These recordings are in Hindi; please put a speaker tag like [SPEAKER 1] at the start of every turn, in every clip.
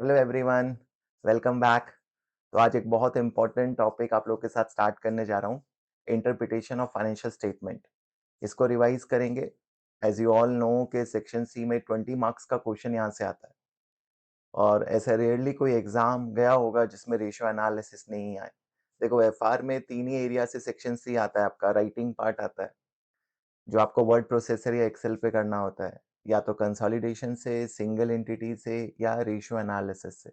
[SPEAKER 1] Hello everyone, welcome back. तो आज एक बहुत इंपॉर्टेंट टॉपिक आप लोग के साथ स्टार्ट करने जा रहा हूँ। Interpretation of financial statement. इसको रिवाइज करेंगे। एज यू ऑल नो कि सेक्शन सी में 20 मार्क्स का क्वेश्चन यहाँ से आता है और ऐसा रेयरली कोई एग्जाम गया होगा जिसमें रेशियो एनालिसिस नहीं आए। देखो, एफआर में तीन ही एरिया से सेक्शन सी आता है। आपका राइटिंग पार्ट आता है जो आपको वर्ड प्रोसेसर या एक्सेल पे करना होता है, या तो कंसोलिडेशन से, सिंगल एंटिटी से, या रेशियो एनालिसिस से।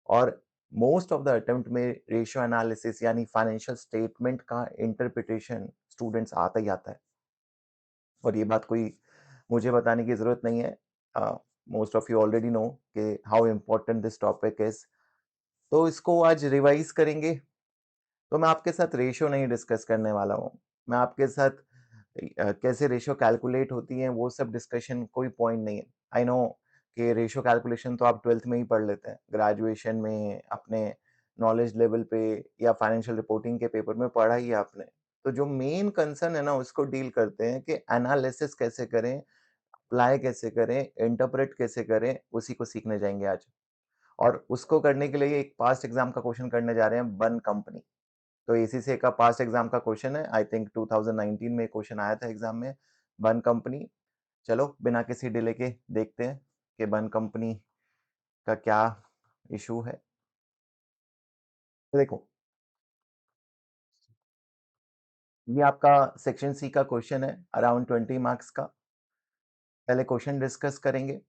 [SPEAKER 1] और मोस्ट ऑफ द अटेम्प्ट में रेशियो एनालिसिस यानी फाइनेंशियल स्टेटमेंट का इंटरप्रिटेशन स्टूडेंट्स आता ही आता है। और ये बात कोई मुझे बताने की जरूरत नहीं है। Most of you already know कि how important this topic is. तो इसको आज रिवाइज करेंगे। तो मैं आपके साथ रेशियो नहीं डिस्कस करने वाला हूँ। मैं आपके साथ कैसे रेशियो कैलकुलेट होती है वो सब डिस्कशन कोई पॉइंट नहीं है। आई नो कि रेशियो कैलकुलेशन तो आप 12th में ही पढ़ लेते हैं, ग्रेजुएशन में अपने नॉलेज लेवल पे, या फाइनेंशियल रिपोर्टिंग के पेपर में पढ़ा ही है आपने। तो जो मेन कंसर्न है ना, उसको डील करते हैं कि एनालिसिस कैसे करें, अप्लाई कैसे करें, इंटरप्रेट कैसे करें, उसी को सीखने जाएंगे आज। और उसको करने के लिए एक पास्ट एग्जाम का क्वेश्चन करने जा रहे हैं, बन कंपनी। तो एसीसीए का पास्ट एग्जाम का क्वेश्चन है, आई थिंक 2019 में क्वेश्चन आया था एग्जाम में, बन कंपनी। चलो बिना किसी डिले के देखते हैं कि बन कंपनी का क्या इशू है। तो देखो, ये आपका सेक्शन सी का क्वेश्चन है, अराउंड 20 मार्क्स का। पहले क्वेश्चन डिस्कस करेंगे,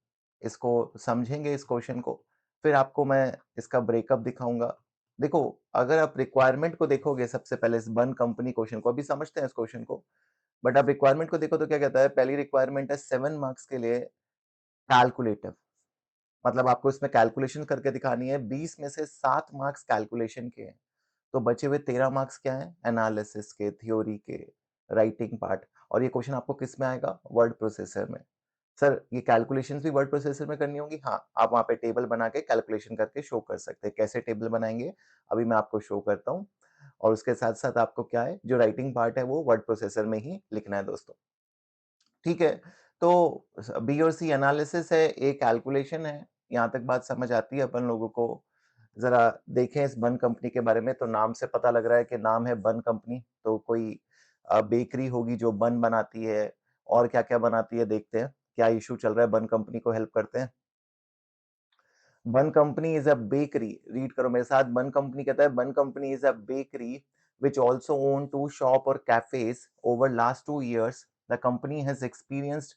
[SPEAKER 1] इसको समझेंगे इस क्वेश्चन को, फिर आपको मैं इसका ब्रेकअप दिखाऊंगा। देखो, अगर आप रिक्वायरमेंट को देखोगे, सबसे पहले इस बन कंपनी क्वेश्चन को अभी समझते हैं इस क्वेश्चन को। बट आप रिक्वायरमेंट को देखो तो क्या कहता है, पहली रिक्वायरमेंट है 7 मार्क्स के लिए कैलकुलेटिव। मतलब आपको इसमें कैलकुलेशन करके दिखानी है। 20 में से 7 मार्क्स कैलकुलेशन के हैं, तो बचे हुए 13 मार्क्स क्या है, एनालिसिस के, थ्योरी के, राइटिंग पार्ट। और ये क्वेश्चन आपको किस में आएगा, वर्ड प्रोसेसर में। सर, ये कैलकुलेशंस भी वर्ड प्रोसेसर में करनी होगी? हाँ, आप वहां पे टेबल बना के कैलकुलेशन करके शो कर सकते हैं। कैसे टेबल बनाएंगे अभी मैं आपको शो करता हूँ। और उसके साथ साथ आपको क्या है, जो राइटिंग पार्ट है वो वर्ड प्रोसेसर में ही लिखना है दोस्तों। ठीक है। तो बी और सी एनालिसिस है, ए कैलकुलेशन है। यहाँ तक बात समझ आती है अपन लोगों को? जरा देखें इस बन कंपनी के बारे में। तो नाम से पता लग रहा है कि नाम है बन कंपनी, तो कोई बेकरी होगी जो बन बनाती है। और क्या क्या बनाती है देखते हैं, क्या इशू चल रहा है, बन कंपनी को हेल्प करते हैं। बन company is a bakery, read करो मेरे साथ। बन कंपनी कहता है, बन company is a bakery which also own two shop or cafes over last 2 years. The company has experienced।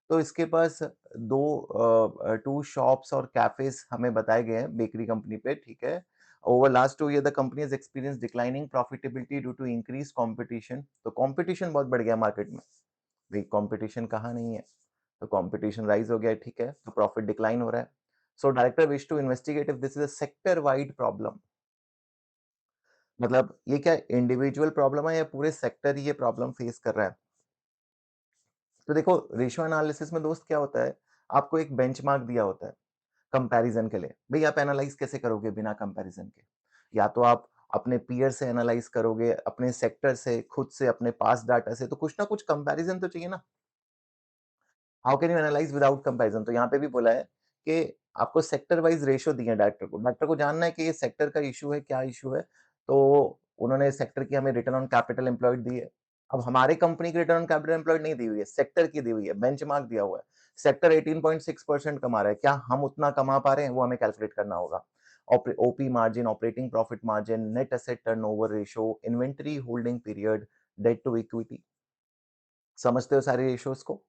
[SPEAKER 1] तो इसके पास दो टू शॉप्स और कैफेज हमें बताए गए हैं बेकरी कंपनी पे। ठीक है। Over last 2 year the company has experience declining profitability due to increase competition. तो कंपटीशन बहुत बढ़ गया मार्केट में। भाई कंपटीशन कहाँ नहीं है, तो कंपटीशन राइज हो गया है। ठीक है, तो प्रॉफिट डिक्लाइन हो रहा है। So director wish to investigate if this is a sector wide problem. मतलब ये क्या इंडिविजुअल प्रॉब्लम है या पूरे सेक्टर ही ये प्रॉब्लम फेस कर रहा है? तो देखो, रेशियो एनालिसिस में दोस्त क्या होता है, आपको एक बेंचमार्क दिया होता है कंपैरिजन के लिए। भई आप एनालाइज़ कैसे करोगे बिना कंपैरिजन के? या तो आप अपने पीयर से एनालाइज़ करोगे, अपने सेक्टर से, खुद से, अपने पास्ट डाटा से, तो कुछ ना कुछ कंपैरिजन तो चाहिए ना। How can you analyse without comparison? तो यहाँ पे भी बोला है कि आपको सेक्टर वाइज़ रेशियो दिए हैं डायरेक्टर को। डायरेक्टर को जानना है कि ये सेक्टर का इश्यू है, क्या इश्यू है। तो उन्होंने सेक्टर की हमें रिटर्न ऑन कैपिटल एम्प्लॉयड दी है। अब हमारे कंपनी की रिटर्न ऑन कैपिटल एम्प्लॉयड नहीं दी हुई है, सेक्टर की दी हुई है, बेंचमार्क दिया हुआ है। सेक्टर 18.6% कमा रहा है, क्या हम उतना कमा पा रहे हैं, वो हमें कैलकुलेट करना होगा। OP margin, operating profit margin, net asset turnover ratio, inventory holding period, debt to equity. समझते हो सारी रेशियोज को?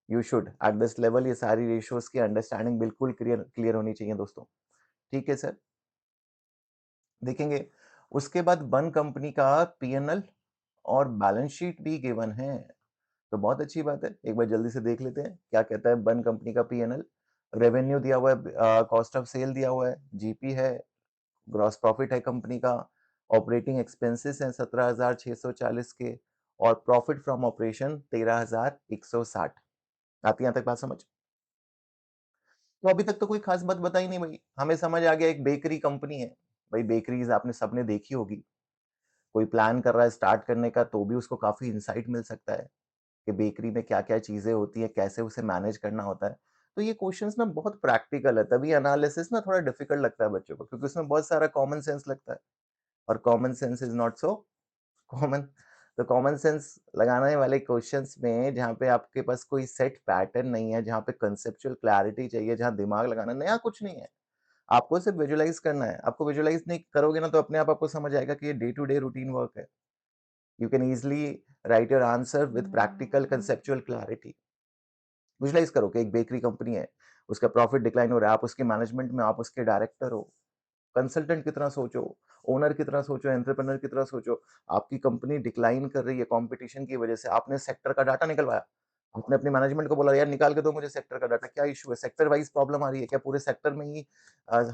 [SPEAKER 1] You should at this level ये सारी रेशियोज की अंडरस्टैंडिंग बिल्कुल क्लियर क्लियर होनी चाहिए दोस्तों। ठीक है सर, देखेंगे। उसके बाद बन कंपनी का पीएनएल और बैलेंस शीट भी गिवन है। तो बहुत अच्छी बात है, एक बार जल्दी से देख लेते हैं क्या कहता है बन कंपनी का पीएनएल। रेवेन्यू दिया हुआ है, कॉस्ट ऑफ सेल दिया हुआ है, जीपी है, ग्रॉस प्रॉफिट है कंपनी का, ऑपरेटिंग एक्सपेंसेस हैं 17,640 के, और प्रॉफिट फ्रॉम ऑपरेशन 13,160। आती है यहाँ तक बात समझ? तो अभी तक तो कोई खास बात बताई नहीं भाई, हमें समझ आ गया एक बेकरी कंपनी है। भाई बेकरीज आपने सबने देखी होगी। कोई प्लान कर रहा है स्टार्ट करने का तो भी उसको काफी इंसाइट मिल सकता है कि बेकरी में क्या क्या चीजें होती है, कैसे उसे मैनेज करना होता है। तो ये क्वेश्चंस ना बहुत प्रैक्टिकल है, तभी एनालिसिस ना थोड़ा डिफिकल्ट लगता है बच्चों को, क्योंकि उसमें बहुत सारा कॉमन सेंस लगता है और common sense is not so common. तो कॉमन सेंस लगाने वाले क्वेश्चंस में जहाँ पे आपके पास कोई सेट पैटर्न नहीं है, जहाँ पे कंसेप्चुअल क्लैरिटी चाहिए, जहाँ दिमाग लगाना, नया कुछ नहीं है। आपको सिर्फ विजुअलाइज करना है। आपको विजुअलाइज नहीं करोगे ना तो अपने आप आपको समझ आएगा कि ये day to day routine work है। You can easily write your answer with practical conceptual clarity. Visualise करो कि एक बेकरी कंपनी है, उसका प्रॉफिट डिक्लाइन हो रहा है, आप उसके मैनेजमेंट में, आप उसके डायरेक्टर हो, कंसल्टेंट की तरह सोचो, ओनर की तरह सोचो, एंटरप्रेन्योर की तरह सोचो। आपकी कंपनी डिक्लाइन कर रही है कंपटीशन की वजह से, आपने सेक्टर का डाटा निकलवाया, आपने अपने मैनेजमेंट को बोला यार निकाल के दो मुझे सेक्टर का डाटा, क्या इशू है, सेक्टर वाइज प्रॉब्लम आ रही है क्या, पूरे सेक्टर में ही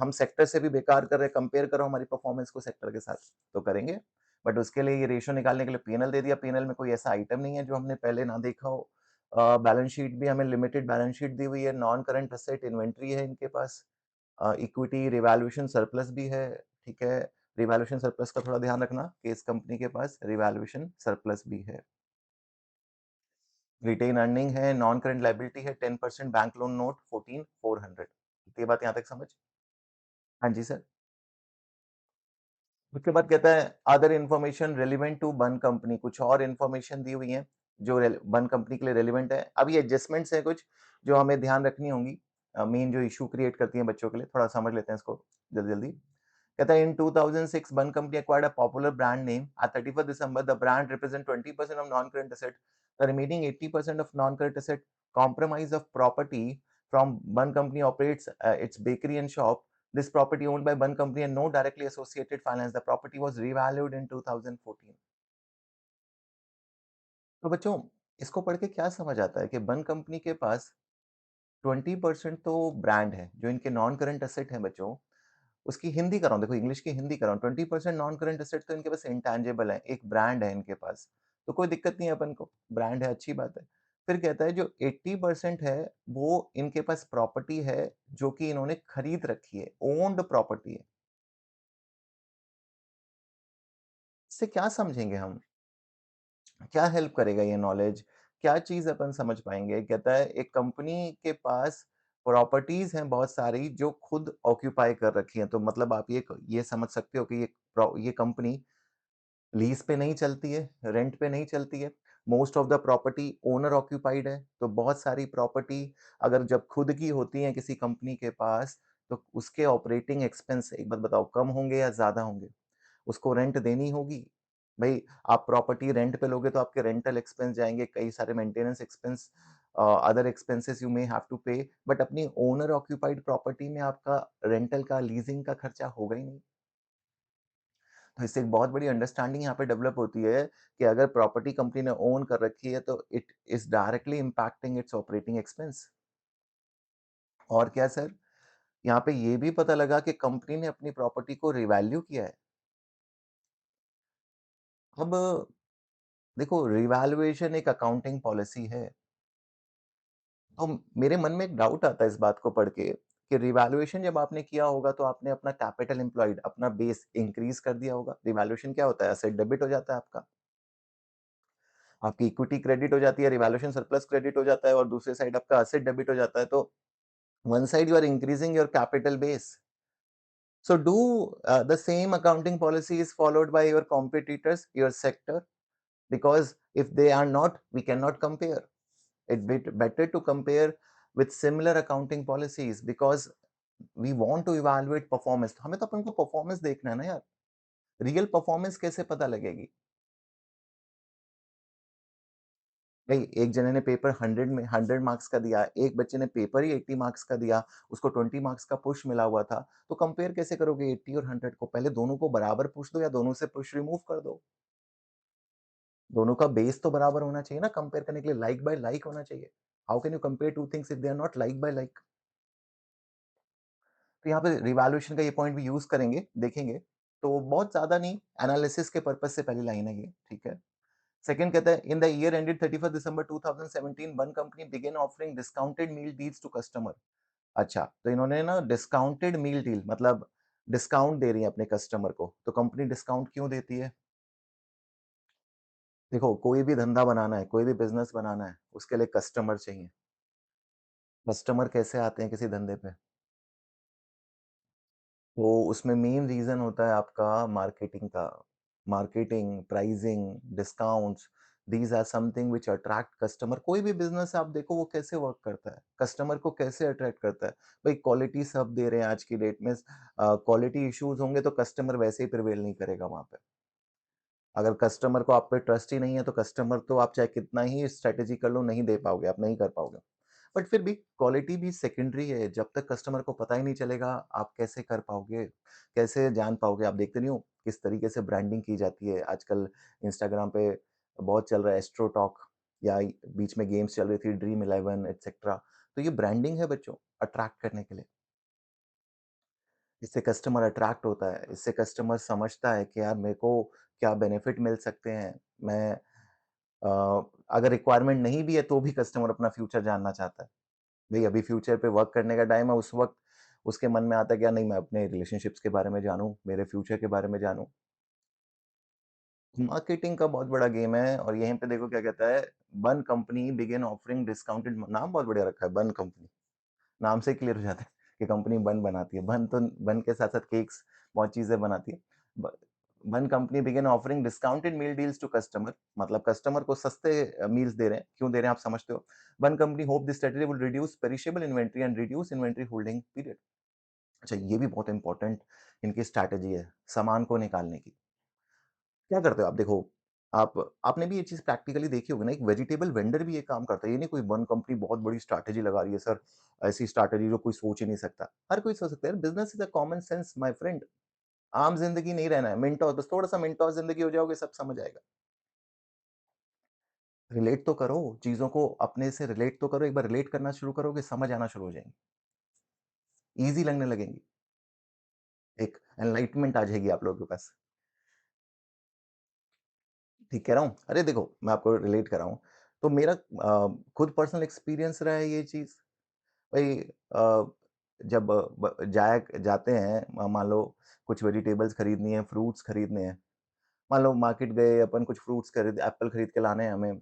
[SPEAKER 1] हम सेक्टर से भी बेकार कर रहे हैं, कंपेयर करो हमारी परफॉर्मेंस को सेक्टर के साथ, तो करेंगे। बट उसके लिए ये रेशियो निकालने के लिए पीएनएल दे दिया, पीएनएल में कोई ऐसा आइटम नहीं है जो हमने पहले ना देखा हो। बैलेंस शीट भी हमें लिमिटेड बैलेंस शीट दी हुई है, नॉन करंट असेट इन्वेंट्री है इनके पास, इक्विटी रिवैल्यूएशन सरप्लस भी है, ठीक है। रिवैल्यूएशन सरप्लस का थोड़ा ध्यान रखना कि इस कंपनी के पास रिवैल्यूएशन सरप्लस भी है। रिटेन अर्निंग है, नॉन करंट लायबिलिटी है, 10% बैंक लोन नोट 14,400। ये बात यहाँ तक समझ? हाँ जी सर। उसके बाद कहता है other information relevant to one company, कुछ और इन्फॉर्मेशन दी हुई है जो वन कंपनी के लिए रेलिवेंट है। अब ये एडजस्टमेंट्स है कुछ जो हमें ध्यान रखनी होंगी, मेन जो इशू क्रिएट करती है बच्चों के लिए, थोड़ा समझ लेते हैं इसको जल्दी जल्दी। कहता है इन 2006 one company acquired a popular brand name at 31st December the brand represent 20% of non-current asset, the remaining 80% of non-current asset comprise of property from one company operates its bakery and shop. This property owned by one company and no directly associated finance. The property was revalued in 2014. तो बच्चों इसको पढ़ के क्या समझ आता है कि वन कंपनी के पास 20% तो ब्रांड है जो इनके नॉन करंट एसेट है बच्चों, उसकी हिंदी कर रहा हूँ, देखो इंग्लिश की हिंदी कर रहा हूँ। 20% नॉन करंट एसेट तो इनके पास इंटैंजिबल है, एक ब्रांड है इनके पास, तो कोई दिक्कत नहीं है अपन को, ब्रांड है अच्छी बात है। फिर कहता है जो 80% है वो इनके पास प्रॉपर्टी है जो कि इन्होंने खरीद रखी है, ओन्ड प्रॉपर्टी है। इससे क्या समझेंगे हम? क्या हेल्प करेगा ये नॉलेज? क्या चीज़ अपन समझ पाएँगे? कहता है एक कंपनी के पास प्रॉपर्टीज़ हैं बहुत सारी जो खुद ऑक्यूपाई कर रखी हैं। तो मतलब आप ये समझ सकते हो कि ये कंपनी लीज़ पे नहीं चलती है, रेंट पे नहीं चलती है। Most of the property owner occupied है। तो बहुत सारी प्रॉपर्टी अगर जब खुद की होती है किसी कंपनी के पास, तो उसके ऑपरेटिंग एक्सपेंस एक बात बताओ कम होंगे या ज़्यादा होंगे? उसको रेंट देनी होगी। भई आप प्रॉपर्टी रेंट पे लोगे तो आपके रेंटल एक्सपेंस जाएँगे, कई सारे maintenance expense, other expenses you may have to pay, but अपनी ओनर ऑक्यूपाइड प्रॉपर्टी में आपका रेंटल का, लीजिंग का खर्चा होगा ही नहीं। तो इससे एक बहुत बड़ी अंडरस्टैंडिंग यहाँ पे डेवलप होती है कि अगर प्रॉपर्टी कंपनी ने ओन कर रखी है तो it is directly impacting it's operating expense. और क्या सर? यहाँ पे ये भी पता लगा कि कंपनी ने अपनी प्रॉपर्टी को रिवैल्यू किया है। अब देखो रिवैल्यूएशन एक अकाउंटिंग पॉलिसी है। तो मेरे मन में एक डाउट आता है इस बात को पढ़ के कि रिवैल्यूएशन जब आपने किया होगा तो आपने अपना कैपिटल एम्प्लॉयड, अपना बेस इंक्रीज कर दिया होगा। रिवैल्यूएशन क्या होता है? एसेट डेबिट हो जाता है आपका। आपकी इक्विटी क्रेडिट हो जाती है, रिवैल्यूएशन सरप्लस क्रेडिट हो जाता है और दूसरे साइड आपका एसेट डेबिट हो जाता है। तो one side you are increasing your capital base. So do the same accounting policy is followed by your competitors, your sector, because if they are not, we cannot compare. Better to compare with similar accounting policies because we want to evaluate performance. तो हमें तो अपन को परफॉर्मेंस देखना है ना यार, रियल परफॉर्मेंस कैसे पता लगेगी? भाई एक जने ने पेपर 100 मार्क्स का दिया, एक बच्चे ने पेपर ही 80 मार्क्स का दिया, उसको 20 मार्क्स का पुश मिला हुआ था, तो कंपेयर कैसे करोगे 80 और 100 को? पहले दोनों को बराबर पुश दो या दोनों से पुश रिमूव कर दो। दोनों का बेस तो बराबर होना चाहिए ना, कंपेयर करने के लिए लाइक बाय लाइक होना चाहिए। How can you compare two things if they are not like by like? तो यहाँ पे रिवैल्यूएशन का ये पॉइंट भी यूज करेंगे, देखेंगे। तो बहुत ज्यादा नहीं, एनालिसिस के पर्पज से पहली लाइन है ये, ठीक है। सेकंड कहता है in the year ended 31 December 2017 one company began offering discounted meal deals to customer. अच्छा, तो इन्होंने ना डिस्काउंटेड मील डील मतलब डिस्काउंट दे रही है अपने कस्टमर को। तो कंपनी डिस्काउंट क्यों देती है? देखो कोई भी धंधा बनाना है, कोई भी बिजनेस बनाना है, उसके लिए कस्टमर चाहिए। कस्टमर कैसे आते हैं किसी धंधे पे? तो उसमें मेन रीज़न होता है आपका मार्केटिंग का। Marketing, pricing, discounts, these are something which attract customer. कोई भी बिज़नेस आप देखो वो कैसे वर्क करता है, कस्टमर को कैसे अट्रैक्ट करता है। भई क्वालिटी सब दे रहे हैं आज की डेट में, क्वालिटी इश्यूज़ होंगे तो कस्टमर वैसे ही प्रिवेल नहीं करेगा वहाँ पे। अगर कस्टमर को आप पे ट्रस्ट ही नहीं है, तो कस्टमर तो आप चाहे कितना ही स्ट्रैटेजी कर लो, नहीं दे पाओगे, आप नहीं कर पाओगे। बट फिर भी क्वालिटी भी सेकेंडरी है, जब तक कस्टमर को पता ही नहीं चलेगा, आप कैसे कर पाओगे? कैसे जान पाओगे? आप देखते नहीं हो, किस तरीके से ब्रांडिंग की जाती है। आजकल इंस्टाग्राम पे बहुत चल रहा है एस्ट्रो टॉक, या बीच में गेम्स चल रही थी ड्रीम 11 एटसेट्रा। तो ये ब्रांडिंग है बच्चों, अट्रैक्ट करने के लिए। इससे कस्टमर अट्रैक्ट होता है, इससे कस्टमर समझता है कि यार मेरे को क्या बेनिफिट मिल सकते हैं। मैं अगर रिक्वायरमेंट नहीं भी है तो भी कस्टमर अपना फ्यूचर जानना चाहता है। भई अभी फ्यूचर पे वर्क करने का टाइम है, उस वक़्त उसके मन में आता है कि यार नहीं, मैं अपने रिलेशनशिप्स के बारे में जानूँ, मेरे फ्यूचर के बारे में जानूँ। मार्केटिंग का बहुत बड़ा गेम है, और यहीं पे देखो क्या कहता है, one company begin offering discounted, नाम बहुत बढ़िया रखा है बन कंपनी। नाम से क्लियर हो जाता है कि कंपनी बन बनाती है। बन तो बन के साथ-साथ केक्स, बहुत चीज़ें बनाती है। ब one company begin offering discounted meal deals to customer, मतलब कस्टमर को सस्ते मील्स दे रहे हैं। क्यों दे रहे हैं आप समझते हो? One company hope this strategy will reduce perishable inventory and reduce inventory holding period. अच्छा, ये भी बहुत इंपॉर्टेंट इनकी स्ट्रैटेजी है, सामान को निकालने की। क्या करते हो आप देखो, आप आपने भी ये चीज़ प्रैक्टिकली देखी होगी ना, एक वेजिटेबल वेंडर भी ये काम करता है। ये नहीं कोई वन कंपनी बहुत बड़ी स्ट्रैटेजी लगा रही है सर, ऐसी स्ट्रैटेजी जो कोई सोच ही नहीं सकता। हर कोई सोच सकता है, business is a common sense my friend. आम ज़िंदगी नहीं रहना है, मिनटों, बस थोड़ा-सा मिनटों ज़िंदगी हो जाओगे, सब समझ आएगा। रिलेट तो करो, चीज़ों को अपने से रिलेट तो करो, एक बार रिलेट करना शुरू करोगे, समझ आना शुरू हो जाएँगी, ईज़ी लगने लगेंगी। एक एनलाइटमेंट आ जाएगी आप लोगों के पास। ठीक कह रहा हूँ? अरे देखो, मैं आपको रिलेट कर रहा हूँ। तो मेरा खुद पर्सनल एक्सपीरियंस रहा है ये चीज़। भई जब जाते हैं, मान लो कुछ वेजिटेबल्स खरीदनी है, फ्रूट्स खरीदने हैं। मान लो मार्केट गए, अपन कुछ फ्रूट्स खरीद एप्पल खरीद के लाने हैं हमें।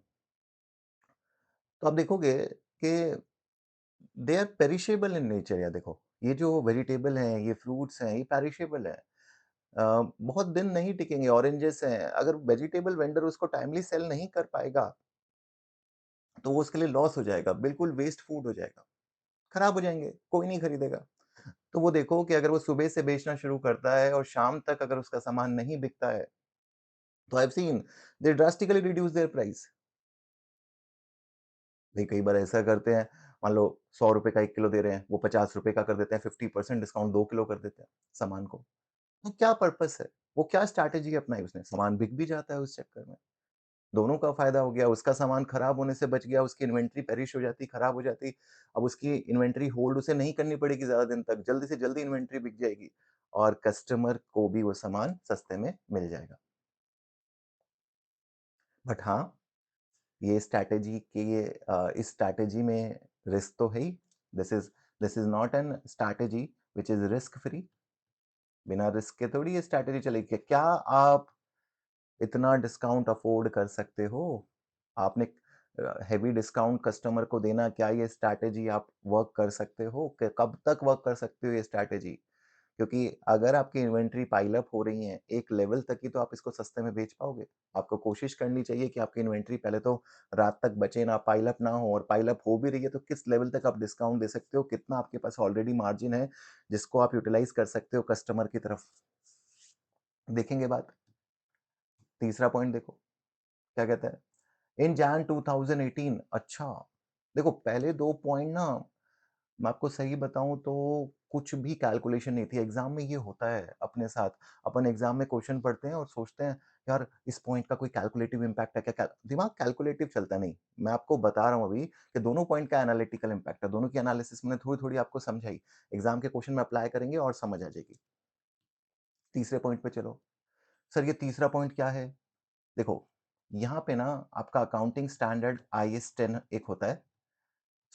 [SPEAKER 1] तो आप देखोगे कि they are perishable in nature. या देखो, ये जो वेजिटेबल हैं, ये फ्रूट्स हैं, ये पेरिशेबल हैं। बहुत दिन नहीं टिकेंगे। ऑरेंजेस हैं, अगर वेजिटेबल वेंडर उसको टाइमली सेल नहीं कर पाएगा, तो वो उसके लिए लॉस हो जाएगा, बिल्कुल वेस्ट फूड हो जाएगा, खराब हो जाएँगे, कोई नहीं खरीदेगा। तो वो देखो कि अगर वो सुबह से बेचना शुरू करता है और शाम तक अगर उसका सामान नहीं बिकता है, तो I have seen they drastically reduce there price. भई कई बार ऐसा करते हैं, मान लो ₹100 का 1 किलो दे रहे हैं, वो ₹50 का कर देते हैं, 50% डिस्काउंट 2 किलो कर देते हैं सामान को। तो क्या पर्पस है? वो क्या स्ट्रैटेजी अपनाई उसने? सामान बिक भी जाता है उस चक्कर में। दोनों का फ़ायदा हो गया, उसका सामान खराब होने से बच गया, उसकी इन्वेंटरी पेरिश हो जाती, खराब हो जाती। अब उसकी इन्वेंटरी होल्ड उसे नहीं करनी पड़ेगी ज़्यादा दिन तक, जल्दी से जल्दी इन्वेंटरी बिक जाएगी, और कस्टमर को भी वो सामान सस्ते में मिल जाएगा। बट हाँ, ये स्ट्रैटेजी इस स्ट्रैटेजी में रिस्क तो है ही। This is this is not an strategy which is risk free. बिना रिस्क के थोड़ी ये स्ट्रैटेजी चलेगी। क्या आप इतना डिस्काउंट अफ़ोर्ड कर सकते हो? आपने हेवी डिस्काउंट कस्टमर को देना, क्या ये स्ट्रैटेजी आप वर्क कर सकते हो? क कब तक वर्क कर सकते हो ये स्ट्रैटेजी? क्योंकि अगर आपकी इन्वेंटरी पाइल अप हो रही है, एक लेवल तक ही तो आप इसको सस्ते में बेच पाओगे। आपको कोशिश करनी चाहिए कि आपकी इन्वेंटरी पहले तो रात तक बचे ना, पाइल अप ना हो, और पाइल अप हो भी रही है तो किस लेवल तक आप डिस्काउंट दे सकते हो, कितना आपके पास ऑलरेडी मार्जिन है, जिसको आप यूटिलाइज़ कर सकते हो कस्टमर की तरफ। देखेंगे बात। तीसरा पॉइंट देखो, क्या कहता है? इन जैन 2018। अच्छा, देखो पहले 2 पॉइंट ना, मैं आपको सही बताऊँ तो कुछ भी कैलकुलेशन नहीं थी। एग्ज़ाम में ये होता है अपने साथ। अपन एग्ज़ाम में क्वेश्चन पढ़ते हैं और सोचते हैं, यार इस पॉइंट का कोई कैलकुलेटिव इम्पैक्ट है क्या? दिमाग कैलकुलेटिव चलता नहीं। मैं आपको बता रहा हूँ अभी कि दोनों पॉइंट का एनालिटिकल इम्पैक्ट है। दोनों की एनालिसिस मैंने थोड़ी-थोड़ी आपको समझाई। एग्ज़ाम के क्वेश्चन में अप्लाई करेंगे और समझ आ जाएगी। तीसरे पॉइंट पे चलो। सर ये तीसरा पॉइंट क्या है? देखो, यहाँ पे ना आपका अकाउंटिंग स्टैंडर्ड आईएस 10 एक होता है।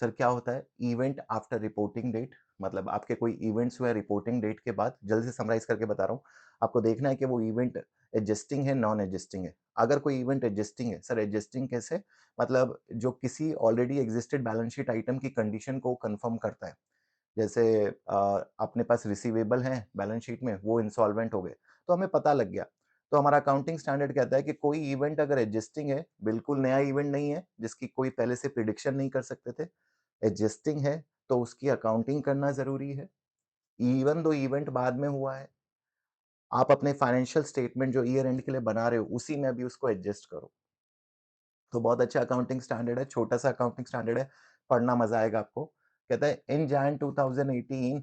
[SPEAKER 1] सर क्या होता है? Event after reporting date. मतलब आपके कोई इवेंट्स हुए रिपोर्टिंग डेट के बाद, जल्दी से समराइज़ करके बता रहा हूँ। आपको देखना है कि वो इवेंट एडजस्टिंग है, नॉन एडजस्टिंग है। अगर कोई इवेंट एडजस्टिंग है, सर एडजस्टिंग कैसे? मतलब जो किसी already existed balance sheet item की कंडीशन को कन्फर्म करता है। जैसे अपने पास रिसीवेबल हैं बैलेंस शीट में, वो इंसॉल्वेंट हो गए, तो हमें पता लग गया। तो हमारा अकाउंटिंग स्टैंडर्ड कहता है कि कोई इवेंट अगर एडजस्टिंग है, बिल्कुल नया इवेंट नहीं है, जिसकी कोई पहले से प्रिडिक्शन नहीं कर सकते थे, एडजस्टिंग है, तो उसकी अकाउंटिंग करना ज़रूरी है। इवन दो इवेंट बाद में हुआ है, आप अपने फाइनेंशियल स्टेटमेंट जो ईयर एंड के लिए बना रहे हो, उसी में भी उसको एडजस्ट करो। तो बहुत अच्छा अकाउंटिंग स्टैंडर्ड है, छोटा-सा अकाउंटिंग स्टैंडर्ड है, पढ़ना मज़ा आएगा आपको। कहता है इन Jain 2018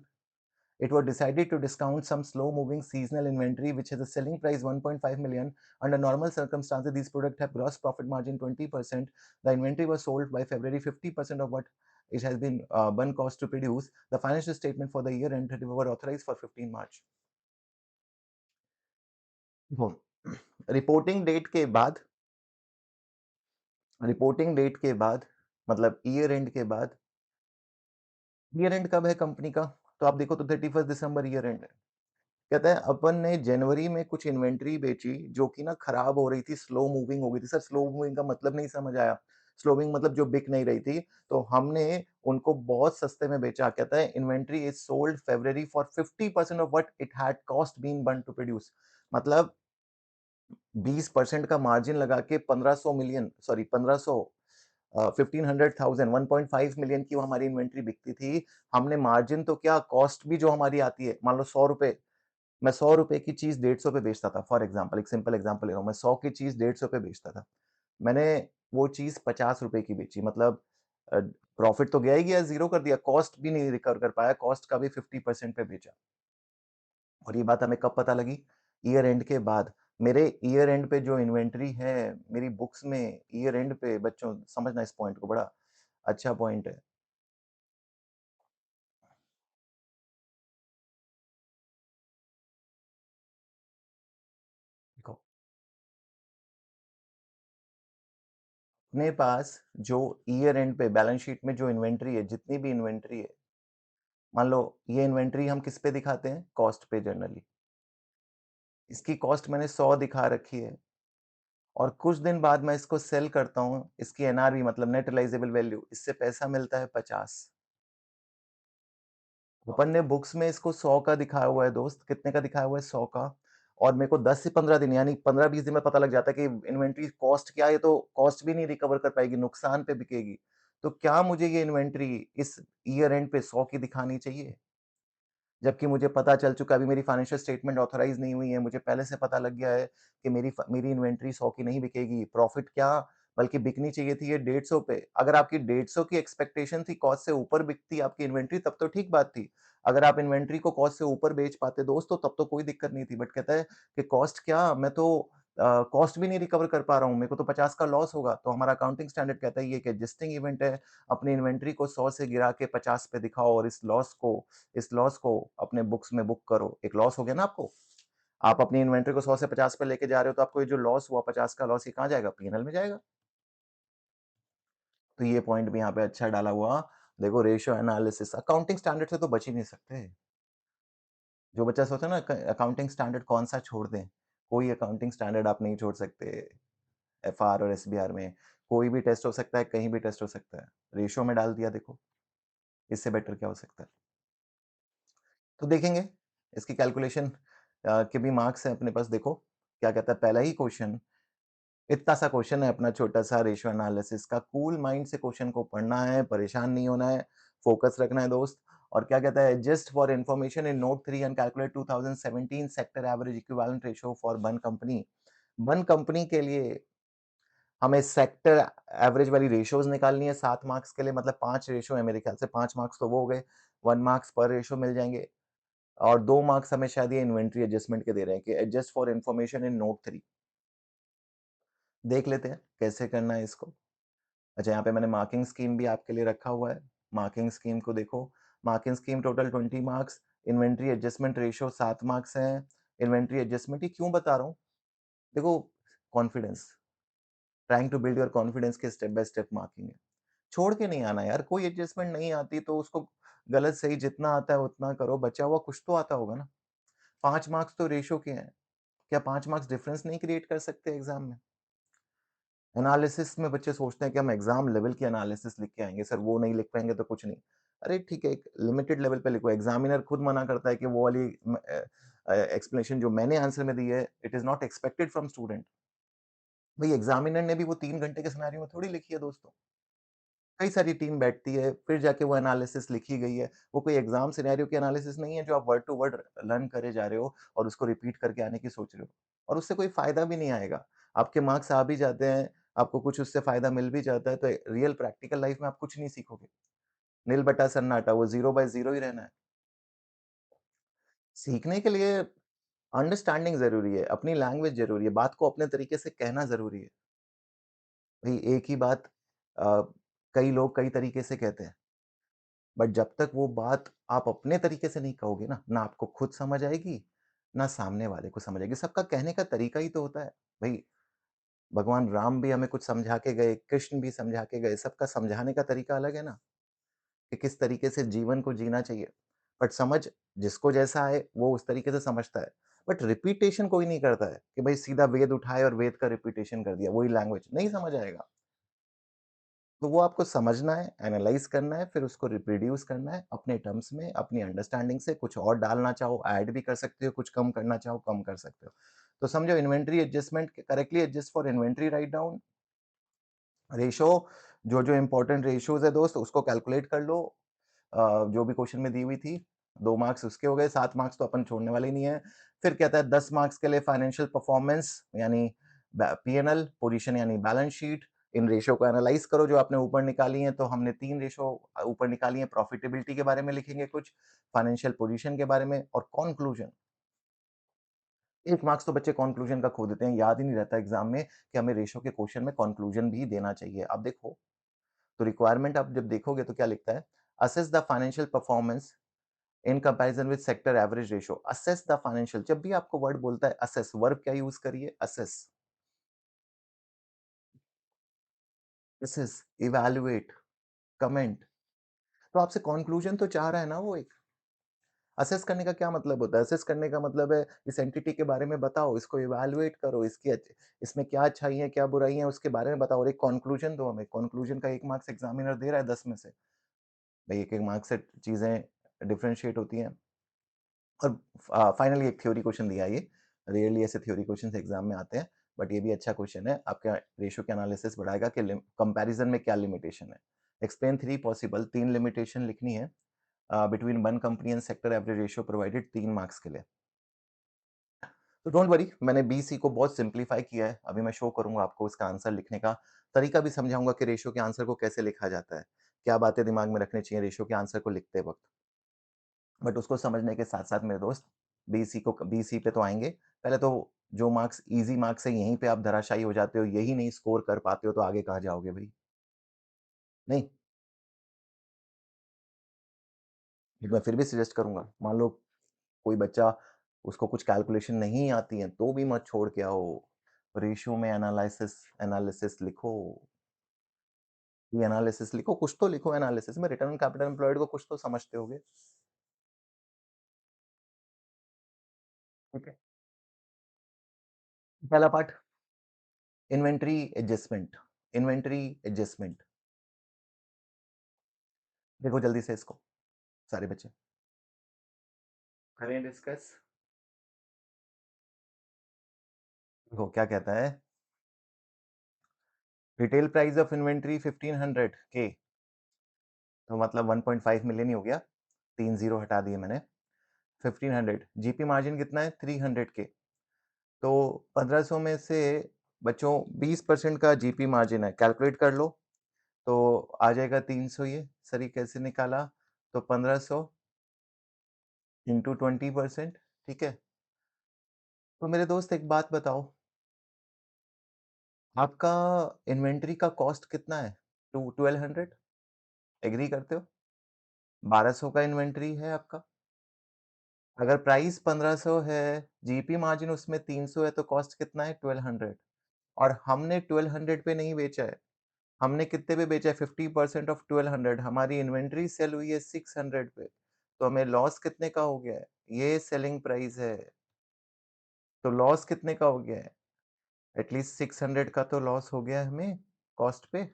[SPEAKER 1] it was decided to discount some slow-moving seasonal inventory which has a selling price 1.5 million. Under normal circumstances, these products have gross profit margin 20%. The inventory was sold by February 50% of what it has been burn cost to produce. The financial statement for the year end were authorized for 15 March. Reporting date के बाद रिपोर्टिंग डेट के बाद मतलब ईयर एंड के बाद ईयर एंड कब है कंपनी का? तो आप देखो तो 31 दिसंबर ईयर एंड है। कहता है अपन ने जनवरी में कुछ इन्वेंट्री बेची जो कि ना खराब हो रही थी, स्लो मूविंग हो गई थी। सर स्लो मूविंग का मतलब नहीं समझ आया। स्लो मूविंग मतलब जो बिक नहीं रही थी, तो हमने उनको बहुत सस्ते में बेचा। कहता है inventory is sold February for 50% off what it had cost been burn to produce. मतलब 20% का मार्जिन लगा के 1500 मिलियन सॉरी 1500 1500,000 1.5 मिलियन की वो हमारी इन्वेंट्री बिकती थी। हमने मार्जिन तो क्या कॉस्ट भी जो हमारी आती है, मान लो ₹100 मैं ₹100 की चीज़ 150 पे बेचता था फॉर एग्ज़ाम्पल एक सिंपल एग्ज़ाम्पल ले रहा हूँ, मैं 100 की चीज़ 150 पे बेचता था। मैंने वो चीज़ ₹50 की बेची मतलब प्रॉफ़िट तो गया ही गया, ज़ीरो कर दिया, कॉस्ट भी नहीं रिकवर कर पाया, कॉस्ट का भी 50% पे बेचा। और ये बात हमें कब पता लगी? ईयर एंड के बाद। मेरे ईयर एंड पे जो इन्वेंटरी है, मेरी बुक्स में ईयर एंड पे बच्चों समझना इस पॉइंट को बड़ा अच्छा पॉइंट है। देखो, अपने पास जो ईयर एंड पे बैलेंस शीट में जो इन्वेंटरी है, जितनी भी इन्वेंटरी है मान लो ये इन्वेंटरी हम किस पे दिखाते हैं? कॉस्ट पे जनरली। इसकी कॉस्ट मैंने 100 दिखा रखी है और कुछ दिन बाद मैं इसको सेल करता हूँ, इसकी एनआरवी मतलब नेट रियलाइजेबल वैल्यू इससे पैसा मिलता है 50। अपन ने बुक्स में इसको 100 का दिखाया हुआ है दोस्त, कितने का दिखाया हुआ है? 100 का और मेरे को 10 से 15 दिन यानी 15-20 दिन में पता लग जाता है कि इन्वेंटरी कॉस्ट क्या है, ये तो कॉस्ट भी नहीं रिकवर कर पाएगी, नुकसान पे बिकेगी। तो क्या मुझे ये इन्वेंटरी इस ईयर एंड पे 100 की दिखानी चाहिए? जबकि मुझे पता चल चुका है अभी मेरी फाइनेंशियल स्टेटमेंट ऑथराइज़ नहीं हुई है, मुझे पहले से पता लग गया है कि मेरी इन्वेंटरी 100 की नहीं बिकेगी, प्रॉफिट क्या बल्कि बिकनी चाहिए थी ये 150 पे। अगर आपकी 150 की एक्सपेक्टेशन थी कॉस्ट से ऊपर बिकती आपकी इन्वेंटरी तब तो ठीक बात थी। अगर आप इन्वेंटरी को कॉस्ट से ऊपर बेच पाते दोस्त तो तब तो कोई दिक्कत नहीं थी। बट कहता है कि कॉस्ट क्या मैं तो कॉस्ट भी नहीं रिकवर कर पा रहा हूँ, मेरे को तो 50 का लॉस होगा। तो हमारा अकाउंटिंग स्टैंडर्ड कहता है ये एक एडजस्टिंग इवेंट है, अपनी इन्वेंटरी को 100 से गिरा के 50 पे दिखाओ और इस लॉस को अपने बुक्स में बुक करो। एक लॉस हो गया ना आपको। आप अपनी इन्वेंटरी को 100 से 50 पे लेके जा रहे हो तो आपको ये जो लॉस हुआ 50 का लॉस ये कहाँ जाएगा? पी&एल में जाएगा। तो ये पॉइंट भी यहाँ पे अच्छा डाला हुआ। देखो रेशियो एनालिसिस अकाउंटिंग स्टैंडर्ड से तो बच ही नहीं सकते। जो बच्चा सोचा ना अकाउंटिंग स्टैंडर्ड कौन-सा छोड़ दें, कोई अकाउंटिंग स्टैंडर्ड आप नहीं छोड़ सकते। एफआर और एसबीआर में कोई भी टेस्ट हो सकता है, कहीं भी टेस्ट हो सकता है। रेशियो में डाल दिया देखो, इससे बेटर क्या हो सकता है? तो देखेंगे इसकी कैलकुलेशन के भी मार्क्स हैं अपने पास देखो, क्या कहता है पहला ही क्वेश्चन, इतना सा क्वेश्चन है अपना छोटा-सा रेशियो एनालिसिस का, कूल माइंड से क्वेश्चन को पढ़ना है, परेशान नहीं होना है, फोकस रखना है दोस्त और क्या कहता है just for information in note 3 and calculate 2017 sector average equivalent ratio for one company. One company के लिए हमें सेक्टर एवरेज वाली रेशियोज़ निकालनी है 7 मार्क्स के लिए मतलब 5 रेशियो है मेरे ख्याल से 5 मार्क्स तो वो हो गए, 1 मार्क्स पर रेशियो मिल जाएँगे। और 2 मार्क्स हमें शायद ये इन्वेंटरी एडजस्टमेंट के दे रहे हैं कि adjust for information in note 3 देख लेते हैं कैसे करना है इसको। अच्छा यहाँ पे मैंने मार्किंग स्कीम भी आपके लिए रखा हुआ है। मार्किंग स्कीम को देखो, marking scheme total 20 marks, inventory adjustment ratio 7 marks हैं। इन्वेंटरी एडजस्टमेंट ये क्यों बता रहा हूँ? देखो confidence, trying to build your confidence के स्टेप बाय स्टेप मार्किंग है। छोड़ के नहीं आना यार, कोई एडजस्टमेंट नहीं आती तो उसको गलत-सही जितना आता है उतना करो, बचा हुआ कुछ तो आता होगा ना। 5 मार्क्स तो रेशो के हैं। क्या 5 मार्क्स डिफरेंस नहीं क्रिएट कर सकते एग्ज़ाम में? एनालिसिस में बच्चे सोचते हैं कि हम एग्ज़ाम लेवल की एनालिसिस लिख के आएँगे, सर वो नहीं लिख पाएँगे तो कुछ नहीं। अरे ठीक है, एक लिमिटेड लेवल पे लिखो, एग्ज़ामिनर खुद मना करता है कि वो वाली एक्सप्लेनेशन जो मैंने आंसर में दी है, it is not expected from student. भई एग्ज़ामिनर ने भी वो 3 घंटे के सिनेरियो में थोड़ी लिखी है दोस्तों। कई सारी टीम बैठती है, फिर जाके वो एनालिसिस लिखी गई है। वो कोई एग्ज़ाम सिनेरियो की एनालिसिस नहीं है जो आप वर्ड टू वर्ड लर्न करे जा रहे हो और उसको रिपीट करके आने की सोच रहे हो। और उससे कोई फ़ायदा भी नहीं आएगा। आपके मार्क्स आ भी जाते हैं, आपको कुछ उससे फ़ायदा मिल भी जाता है, तो रियल प्रैक्टिकल लाइफ़ में आप कुछ नहीं सीखोगे। नील बटा सन्नाटा, वो 0 बाय 0 ही रहना है। सीखने के लिए अंडरस्टैंडिंग ज़रूरी है, अपनी लैंग्वेज ज़रूरी है, बात को अपने तरीके से कहना ज़रूरी है। भई एक ही बात अ, कई लोग कई तरीके से कहते हैं। बट जब तक वो बात आप अपने तरीके से नहीं कहोगे ना, ना आपको खुद समझ आएगी, ना सामने वाले को समझ आएगी। सबका कहने का तरीका ही तो होता है। भई भगवान राम भी हमें कुछ समझा के गए, कृष्ण भी समझा के गए, सबका समझाने का तरीका अलग है ना, कि किस तरीके से जीवन को जीना चाहिए। बट समझ जिसको जैसा आए, वो उस तरीके से समझता है। बट रिपीटेशन कोई नहीं करता है, कि भई सीधा वेद उठाए और वेद का रिपीटेशन कर दिया, वही लैंग्वेज, नहीं समझ आएगा। तो वो आपको समझना है, एनालाइज़ करना है, फिर उसको रिप्रोड्यूस करना है अपने टर्म्स में, अपनी अंडरस्टैंडिंग से, कुछ और डालना चाहो ऐड भी कर सकते हो, कुछ कम करना चाहो कम कर सकते हो। तो समझो inventory adjustment correctly adjust for inventory write down ratio जो इम्पोर्टेंट रेशियोज़ है दोस्त उसको कैलकुलेट कर लो। जो भी क्वेश्चन में दी हुई थी, 2 मार्क्स उसके हो गए, 7 मार्क्स तो अपन छोड़ने वाले ही नहीं है। फिर कहता है 10 मार्क्स के लिए फाइनेंशियल परफॉर्मेंस यानी पीएनएल पोजीशन यानी बैलेंस शीट इन रेशियो को एनालाइज करो जो आपने ऊपर निकाली है। तो हमने 3 रेशियो ऊपर निकाली है, प्रॉफिटेबिलिटी के बारे में लिखेंगे कुछ, फाइनेंशियल पोजीशन के बारे में और कॉन्क्लूजन। 1 मार्क्स तो बच्चे कॉन्क्लूजन का खो देते हैं, याद ही नहीं रहता एग्जाम में कि हमें रेशियो के क्वेश्चन में कॉन्क्लूजन भी देना चाहिए। अब देखो, तो रिक्वायरमेंट आप जब देखोगे तो क्या लिखता है? Assess the financial performance in comparison with sector average ratio. Assess the financial, जब भी आपको वर्ड बोलता है असेस, वर्ब क्या यूज करिए? असेस। Assess, evaluate, comment. तो आपसे कंक्लूजन तो चाह रहा है ना वो एक। असेस करने का क्या मतलब होता है? असेस करने का मतलब है इस एंटिटी के बारे में बताओ, इसको इवैल्यूएट करो, इसकी इसमें क्या अच्छाई है, क्या बुराई है, उसके बारे में बताओ और एक कंक्लूजन दो हमें। कंक्लूजन का 1 मार्क्स एग्जामिनर दे रहा है 10 में से। भई 1-1 मार्क्स से चीजें डिफरेंशिएट होती हैं। और फाइनली एक थ्योरी क्वेश्चन दिया है ये। रेयरली ऐसे थ्योरी क्वेश्चंस एग्जाम में आते हैं, बट ये भी अच्छा क्वेश्चन है। आपका रेशियो के एनालिसिस बढ़ाएगा कि कंपैरिजन में क्या लिमिटेशन है। एक्सप्लेन 3 पॉसिबल, 3 लिमिटेशन लिखनी है between one company and sector average ratio provided 3 marks के लिए। तो डोंट वरी, मैंने बीसी को बहुत सिंपलीफाई किया है। अभी मैं शो करूंगा आपको इसका आंसर लिखने का तरीका भी समझाऊंगा कि रेशियो के आंसर को कैसे लिखा जाता है, क्या बातें दिमाग में रखनी चाहिए रेशियो के आंसर को लिखते वक्त। बट उसको समझने के साथ-साथ मेरे दोस्त बीसी पे तो आएँगे। पहले तो जो मार्क्स ईज़ी मार्क्स हैं यहीं पे आप धराशायी हो जाते हो, यही नहीं स्कोर कर पाते हो तो आगे कहाँ जाओगे भई? नहीं, मैं फिर भी सजेस्ट करूँगा। मान लो कोई बच्चा उसको कुछ कैलकुलेशन नहीं आती है, तो भी मत छोड़ के आओ। रेशियो में एनालिसिस एनालिसिस लिखो, ये एनालिसिस लिखो, कुछ तो लिखो एनालिसिस में। रिटर्न ऑन कैपिटल एम्प्लॉयड को कुछ तो समझते होगे, ठीक है? पहला part inventory adjustment. Inventory adjustment देखो जल्दी से इसको, सारे बच्चे। करें डिस्कस। देखो क्या कहता है, रिटेल प्राइस ऑफ इन्वेंट्री 1500 के, तो मतलब 1.5 मिलियन ही हो गया। 3 जीरो हटा दिए मैंने। 1500 जीपी मार्जिन कितना है? 300 के। तो 1500 में से बच्चों 20% का जीपी मार्जिन है, कैलकुलेट कर लो। तो आ जाएगा 300। ये सर ये कैसे निकाला? तो 1500 इंटू 20%, ठीक है। तो मेरे दोस्त एक बात बताओ, आपका इन्वेंट्री का कॉस्ट कितना है? टू 1200, एग्री करते हो? 1200 का इन्वेंट्री है आपका। अगर प्राइस 1500 है, जीपी मार्जिन उसमें 300 है, तो कॉस्ट कितना है? 1200। और हमने 1200 पे नहीं बेचा है, हमने कितने पे बेचा है? 50% ऑफ 1200, हमारी इन्वेंट्री सेल हुई है 600 पे, तो हमें लॉस कितने का हो गया है? ये सेलिंग प्राइस है, तो लॉस कितने का हो गया है? एटलीस्ट 600 का तो लॉस हो गया है हमें कॉस्ट पे।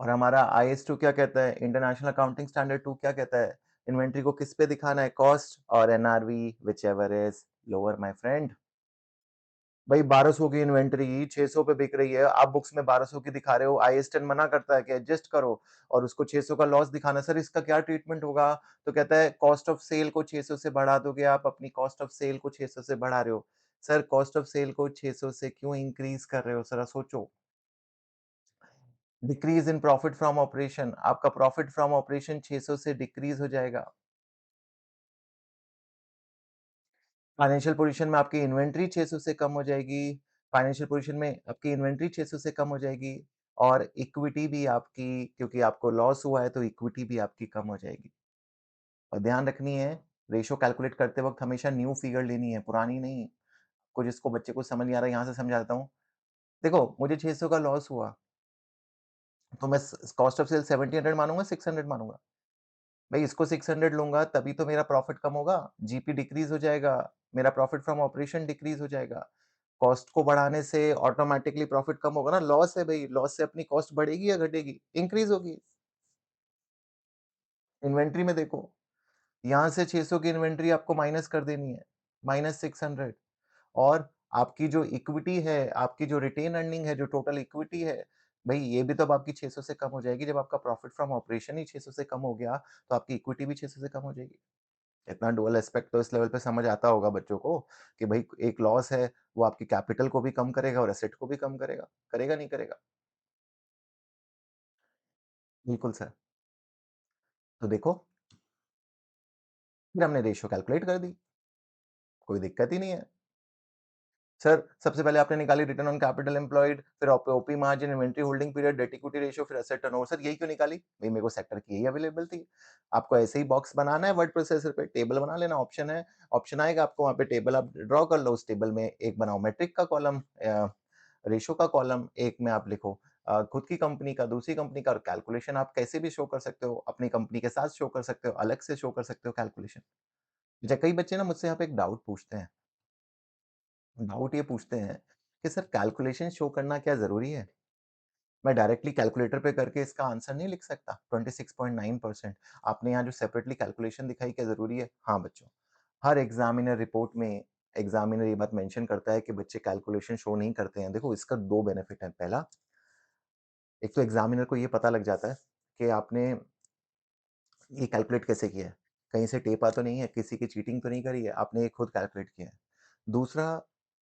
[SPEAKER 1] और हमारा IS2 क्या कहता है? इंटरनेशनल अकाउंटिंग स्टैंडर्ड 2 क्या कहता है? इन्वेंट्री को किस पे दिखाना है? कॉस्ट और NRV, whichever is lower my friend. भाई 1200 की इन्वेंट्री 600 पे बिक रही है, आप बुक्स में 1200 की दिखा रहे हो, IS10 मना करता है कि एडजस्ट करो और उसको 600 का लॉस दिखाना। सर इसका क्या ट्रीटमेंट होगा? तो कहता है कॉस्ट ऑफ सेल को 600 से बढ़ा दोगे, आप अपनी कॉस्ट ऑफ सेल को 600 से बढ़ा रहे हो। सर कॉस्ट ऑफ सेल को 600 से क्यों इंक्रीज कर रहे हो? जरा सोचो। Decrease in profit from operation, आपका प्रॉफिट फ्रॉम ऑपरेशन 600 से डिक्रीज हो जाएगा। फाइनेंशियल पोजीशन में आपकी इन्वेंट्री 600 से कम हो जाएगी, फाइनेंशियल पोजीशन में आपकी इन्वेंट्री 600 से कम हो जाएगी और इक्विटी भी आपकी, क्योंकि आपको लॉस हुआ है तो इक्विटी भी आपकी कम हो जाएगी। और ध्यान रखनी है, रेशियो कैलकुलेट करते वक्त हमेशा न्यू फिगर लेनी है, पुरानी नहीं। को जिसको बच्चे को समझ नहीं आ रहा है यहाँ से समझाता हूँ। देखो मुझे 600 का लॉस हुआ, तो मैं कॉस्ट ऑफ सेल 1700 मानूंगा 600 मानूंगा? भाई इसको 600 लूँगा तभी तो मेरा प्रॉफिट कम होगा, जीपी डिक्रीज़ हो जाएगा, मेरा प्रॉफिट फ्रॉम ऑपरेशन डिक्रीज़ हो जाएगा। कॉस्ट को बढ़ाने से ऑटोमैटिकली प्रॉफिट कम होगा ना, लॉस है भई, लॉस से अपनी कॉस्ट बढ़ेगी या घटेगी? इंक्रीज़ होगी। इन्वेंटरी में देखो, यहाँ से 600 की इन्वेंटरी आपको माइनस कर देनी है, माइनस 600 और आपकी जो इक्विटी है, आपकी जो रिटेन अर्निंग है, जो टोटल इक्विटी है, भई ये भी तो अब आपकी 600 से कम हो जाएगी। जब आपका प्रॉफिट फ्रॉम ऑपरेशन ही 600 से कम हो गया, तो आपकी इक्विटी भी 600 से कम हो जाएगी। इतना डुअल एस्पेक्ट तो इस लेवल पे समझ आता होगा बच्चों को कि भाई एक लॉस है, वो आपकी कैपिटल को भी कम करेगा और एसेट को भी कम करेगा। करेगा, नहीं करेगा? बिल्कुल सर। तो देखो, फिर हमने रेशियो कैलकुलेट कर दी, कोई दिक्कत ही नहीं है। सर, सबसे पहले आपने निकाली रिटर्न ऑन कैपिटल एम्प्लॉयड, फिर OP margin, inventory holding period, debt equity ratio, फिर एसेट टर्नओवर। सर यही क्यों निकाली? भई मेरे को सेक्टर की यही अवेलेबल थी। आपको ऐसे ही बॉक्स बनाना है वर्ड प्रोसेसर पे, टेबल बना लेना, ऑप्शन है, ऑप्शन आएगा आपको वहाँ पे टेबल आप ड्रॉ कर लो, उस टेबल में एक बनाओ मैट्रिक का कॉलम, रेशियो का कॉलम, एक में आप लिखो खुद की कंपनी का, दूसरी कंपनी का और कैलकुलेशन आप कैसे भी शो कर सकते हो, अपनी कंपनी के साथ शो कर सकते हो, अलग से शो कर सकते हो कैलकुलेशन। अच्छा कई बच्चे ना मुझसे यहाँ पे एक डाउट पूछते हैं, डाउट ये पूछते हैं कि सर कैलकुलेशन शो करना क्या ज़रूरी है? मैं डायरेक्टली कैलकुलेटर पे करके इसका आंसर नहीं लिख सकता? 26.9% आपने यहाँ जो सेपरेटली कैलकुलेशन दिखाई क्या ज़रूरी है? हाँ बच्चों, हर एग्ज़ामिनर रिपोर्ट में एग्ज़ामिनर ये बात मेंशन करता है कि बच्चे कैलकुलेशन शो नहीं करते हैं। देखो इसका 2 बेनिफिट है। पहला, एक तो एग्ज़ामिनर को ये पता लग जाता है कि आपने ये कैलकुलेट कैसे किया है? कहीं से टेपा तो नहीं है, किसी की चीटिंग तो नहीं करी है, आपने ये खुद कैलकुलेट किया है। दूसरा,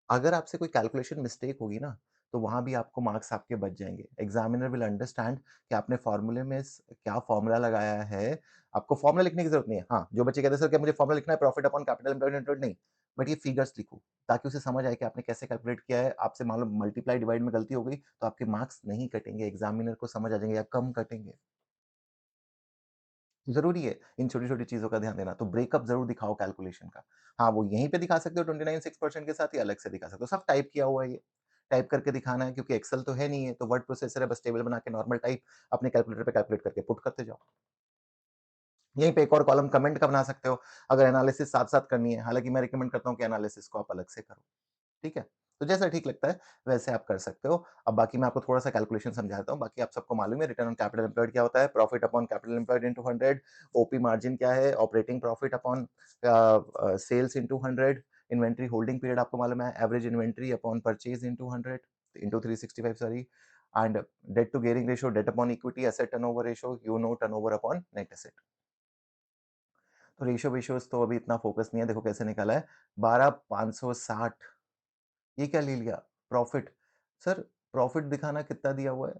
[SPEAKER 1] अगर आपसे कोई कैलकुलेशन मिस्टेक होगी ना, तो वहाँ भी आपको मार्क्स आपके बच जाएँगे। एग्ज़ामिनर विल अंडरस्टैंड कि आपने फ़ॉर्मूले में क्या फ़ॉर्मूला लगाया है, आपको फ़ॉर्मूला लिखने की ज़रूरत नहीं है। हाँ, जो बच्चे कहते हैं सर क्या मुझे फ़ॉर्मूला लिखना है profit upon capital employed into नहीं, बट ये फिगर्स लिखो, ताकि उसे समझ आए कि आपने कैसे कैलकुलेट किया है। आपसे मान लो मल्टीप्लाई डिवाइड में गलती हो गई, तो आपके मार्क्स नहीं कटेंगे, एग्ज़ामिनर को समझ आ जाएँगे या कम कटेंगे। ज़रूरी है इन छोटी-छोटी चीज़ों का ध्यान देना, तो ब्रेकअप ज़रूर दिखाओ कैलकुलेशन का। हाँ, वो यहीं पे दिखा सकते हो 29.6% के साथ या अलग से दिखा सकते हो, सब टाइप किया हुआ है ये। टाइप करके दिखाना है क्योंकि एक्सेल तो है नहीं है, तो वर्ड प्रोसेसर है, बस टेबल बना के नॉर्मल टाइप अपने कैलकुलेटर पे कैलकुलेट करके पुट करते जाओ। यहीं पे एक और कॉलम कमेंट का बना सकते हो, अगर एनालिसिस साथ-साथ करनी है, हालाँकि मैं रिकमेंड करता हूँ कि एनालिसिस को आप अलग से करो। ठीक है? तो जैसा ठीक लगता है, वैसे आप कर सकते हो। अब बाकी मैं आपको थोड़ा-सा कैलकुलेशन समझाता हूँ, बाकी आप सबको मालूम है रिटर्न ऑन कैपिटल एम्प्लॉयड क्या होता है, profit upon capital employed into 100, OP margin क्या है, operating profit upon sales into 100, inventory holding period आपको मालूम है, average inventory upon purchase into 100 into 365 sorry and debt to gearing ratio, debt upon equity, asset turnover ratio, you know turnover upon net asset. तो रेशियोज़ तो अभी इतना फोकस नहीं है, देखो कैसे निकाला है, 12,560 ये क्या ले लिया? प्रॉफिट। सर प्रॉफिट दिखाना कितना दिया हुआ है?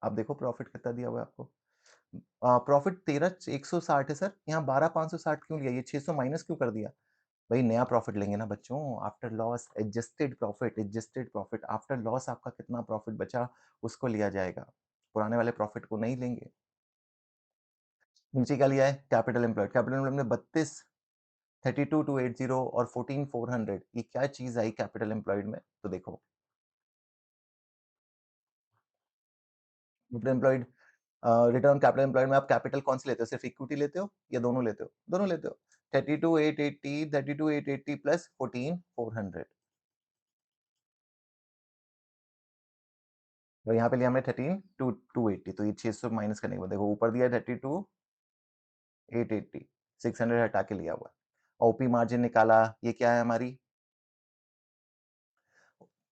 [SPEAKER 1] आप देखो प्रॉफिट कितना दिया हुआ है आपको। प्रॉफिट 13,160 है सर, यहाँ 12,560 क्यों लिया? ये 600 माइनस क्यों कर दिया? भई नया प्रॉफिट लेंगे ना बच्चों, after loss adjusted profit after loss आपका कितना प्रॉफिट बचा, उसको लिया जाएगा। पुराने वाले प्रॉफिट को नहीं लेंगे। नीचे क्या लिया है? कैपिटल एम्प्लॉयड में 32, 32,280 और 14,400 ये क्या चीज़ आई कैपिटल एम्प्लॉयड में? तो देखो capital employed return on capital employed में आप कैपिटल कौन सी लेते हो? सिर्फ इक्विटी लेते हो या दोनों लेते हो? दोनों लेते हो। 32,880 प्लस 14,400 और यहाँ पे लिया हमने 13,280 तो ये 600 माइनस करने के बाद देखो ऊपर दिया 32,880 600 हटा के लिया हुआ है। ओपी मार्जिन निकाला, ये क्या है हमारी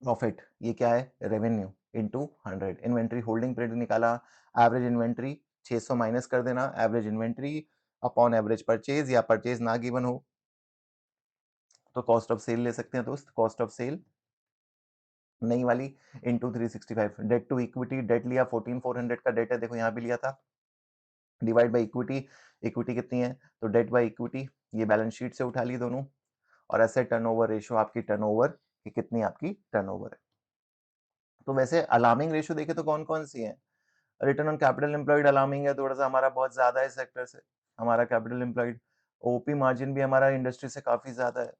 [SPEAKER 1] प्रॉफिट, ये क्या है revenue into 100। Inventory holding period निकाला, एवरेज इन्वेंट्री 600 माइनस कर देना, average inventory upon average purchase या परचेज ना गिवन हो तो कॉस्ट ऑफ सेल ले सकते हैं दोस्त। कॉस्ट ऑफ सेल नई वाली into 365। Debt to equity, debt लिया 14,400 का डेट है, देखो यहाँ भी लिया था, डिवाइड बाई इक्विटी, इक्विटी कितनी है तो डेट बाई इक्विटी, ये बैलेंस शीट से उठा ली दोनों। और एसेट टर्नओवर रेशियो आपकी टर्नओवर की कितनी आपकी टर्नओवर है। तो वैसे अलार्मिंग रेशियो देखे तो कौन कौन सी है? Return on capital employed alarming है, थोड़ा सा हमारा बहुत ज्यादा है सेक्टर से, हमारा कैपिटल एम्प्लॉयड। ओपी मार्जिन भी हमारा इंडस्ट्री से काफी ज्यादा है।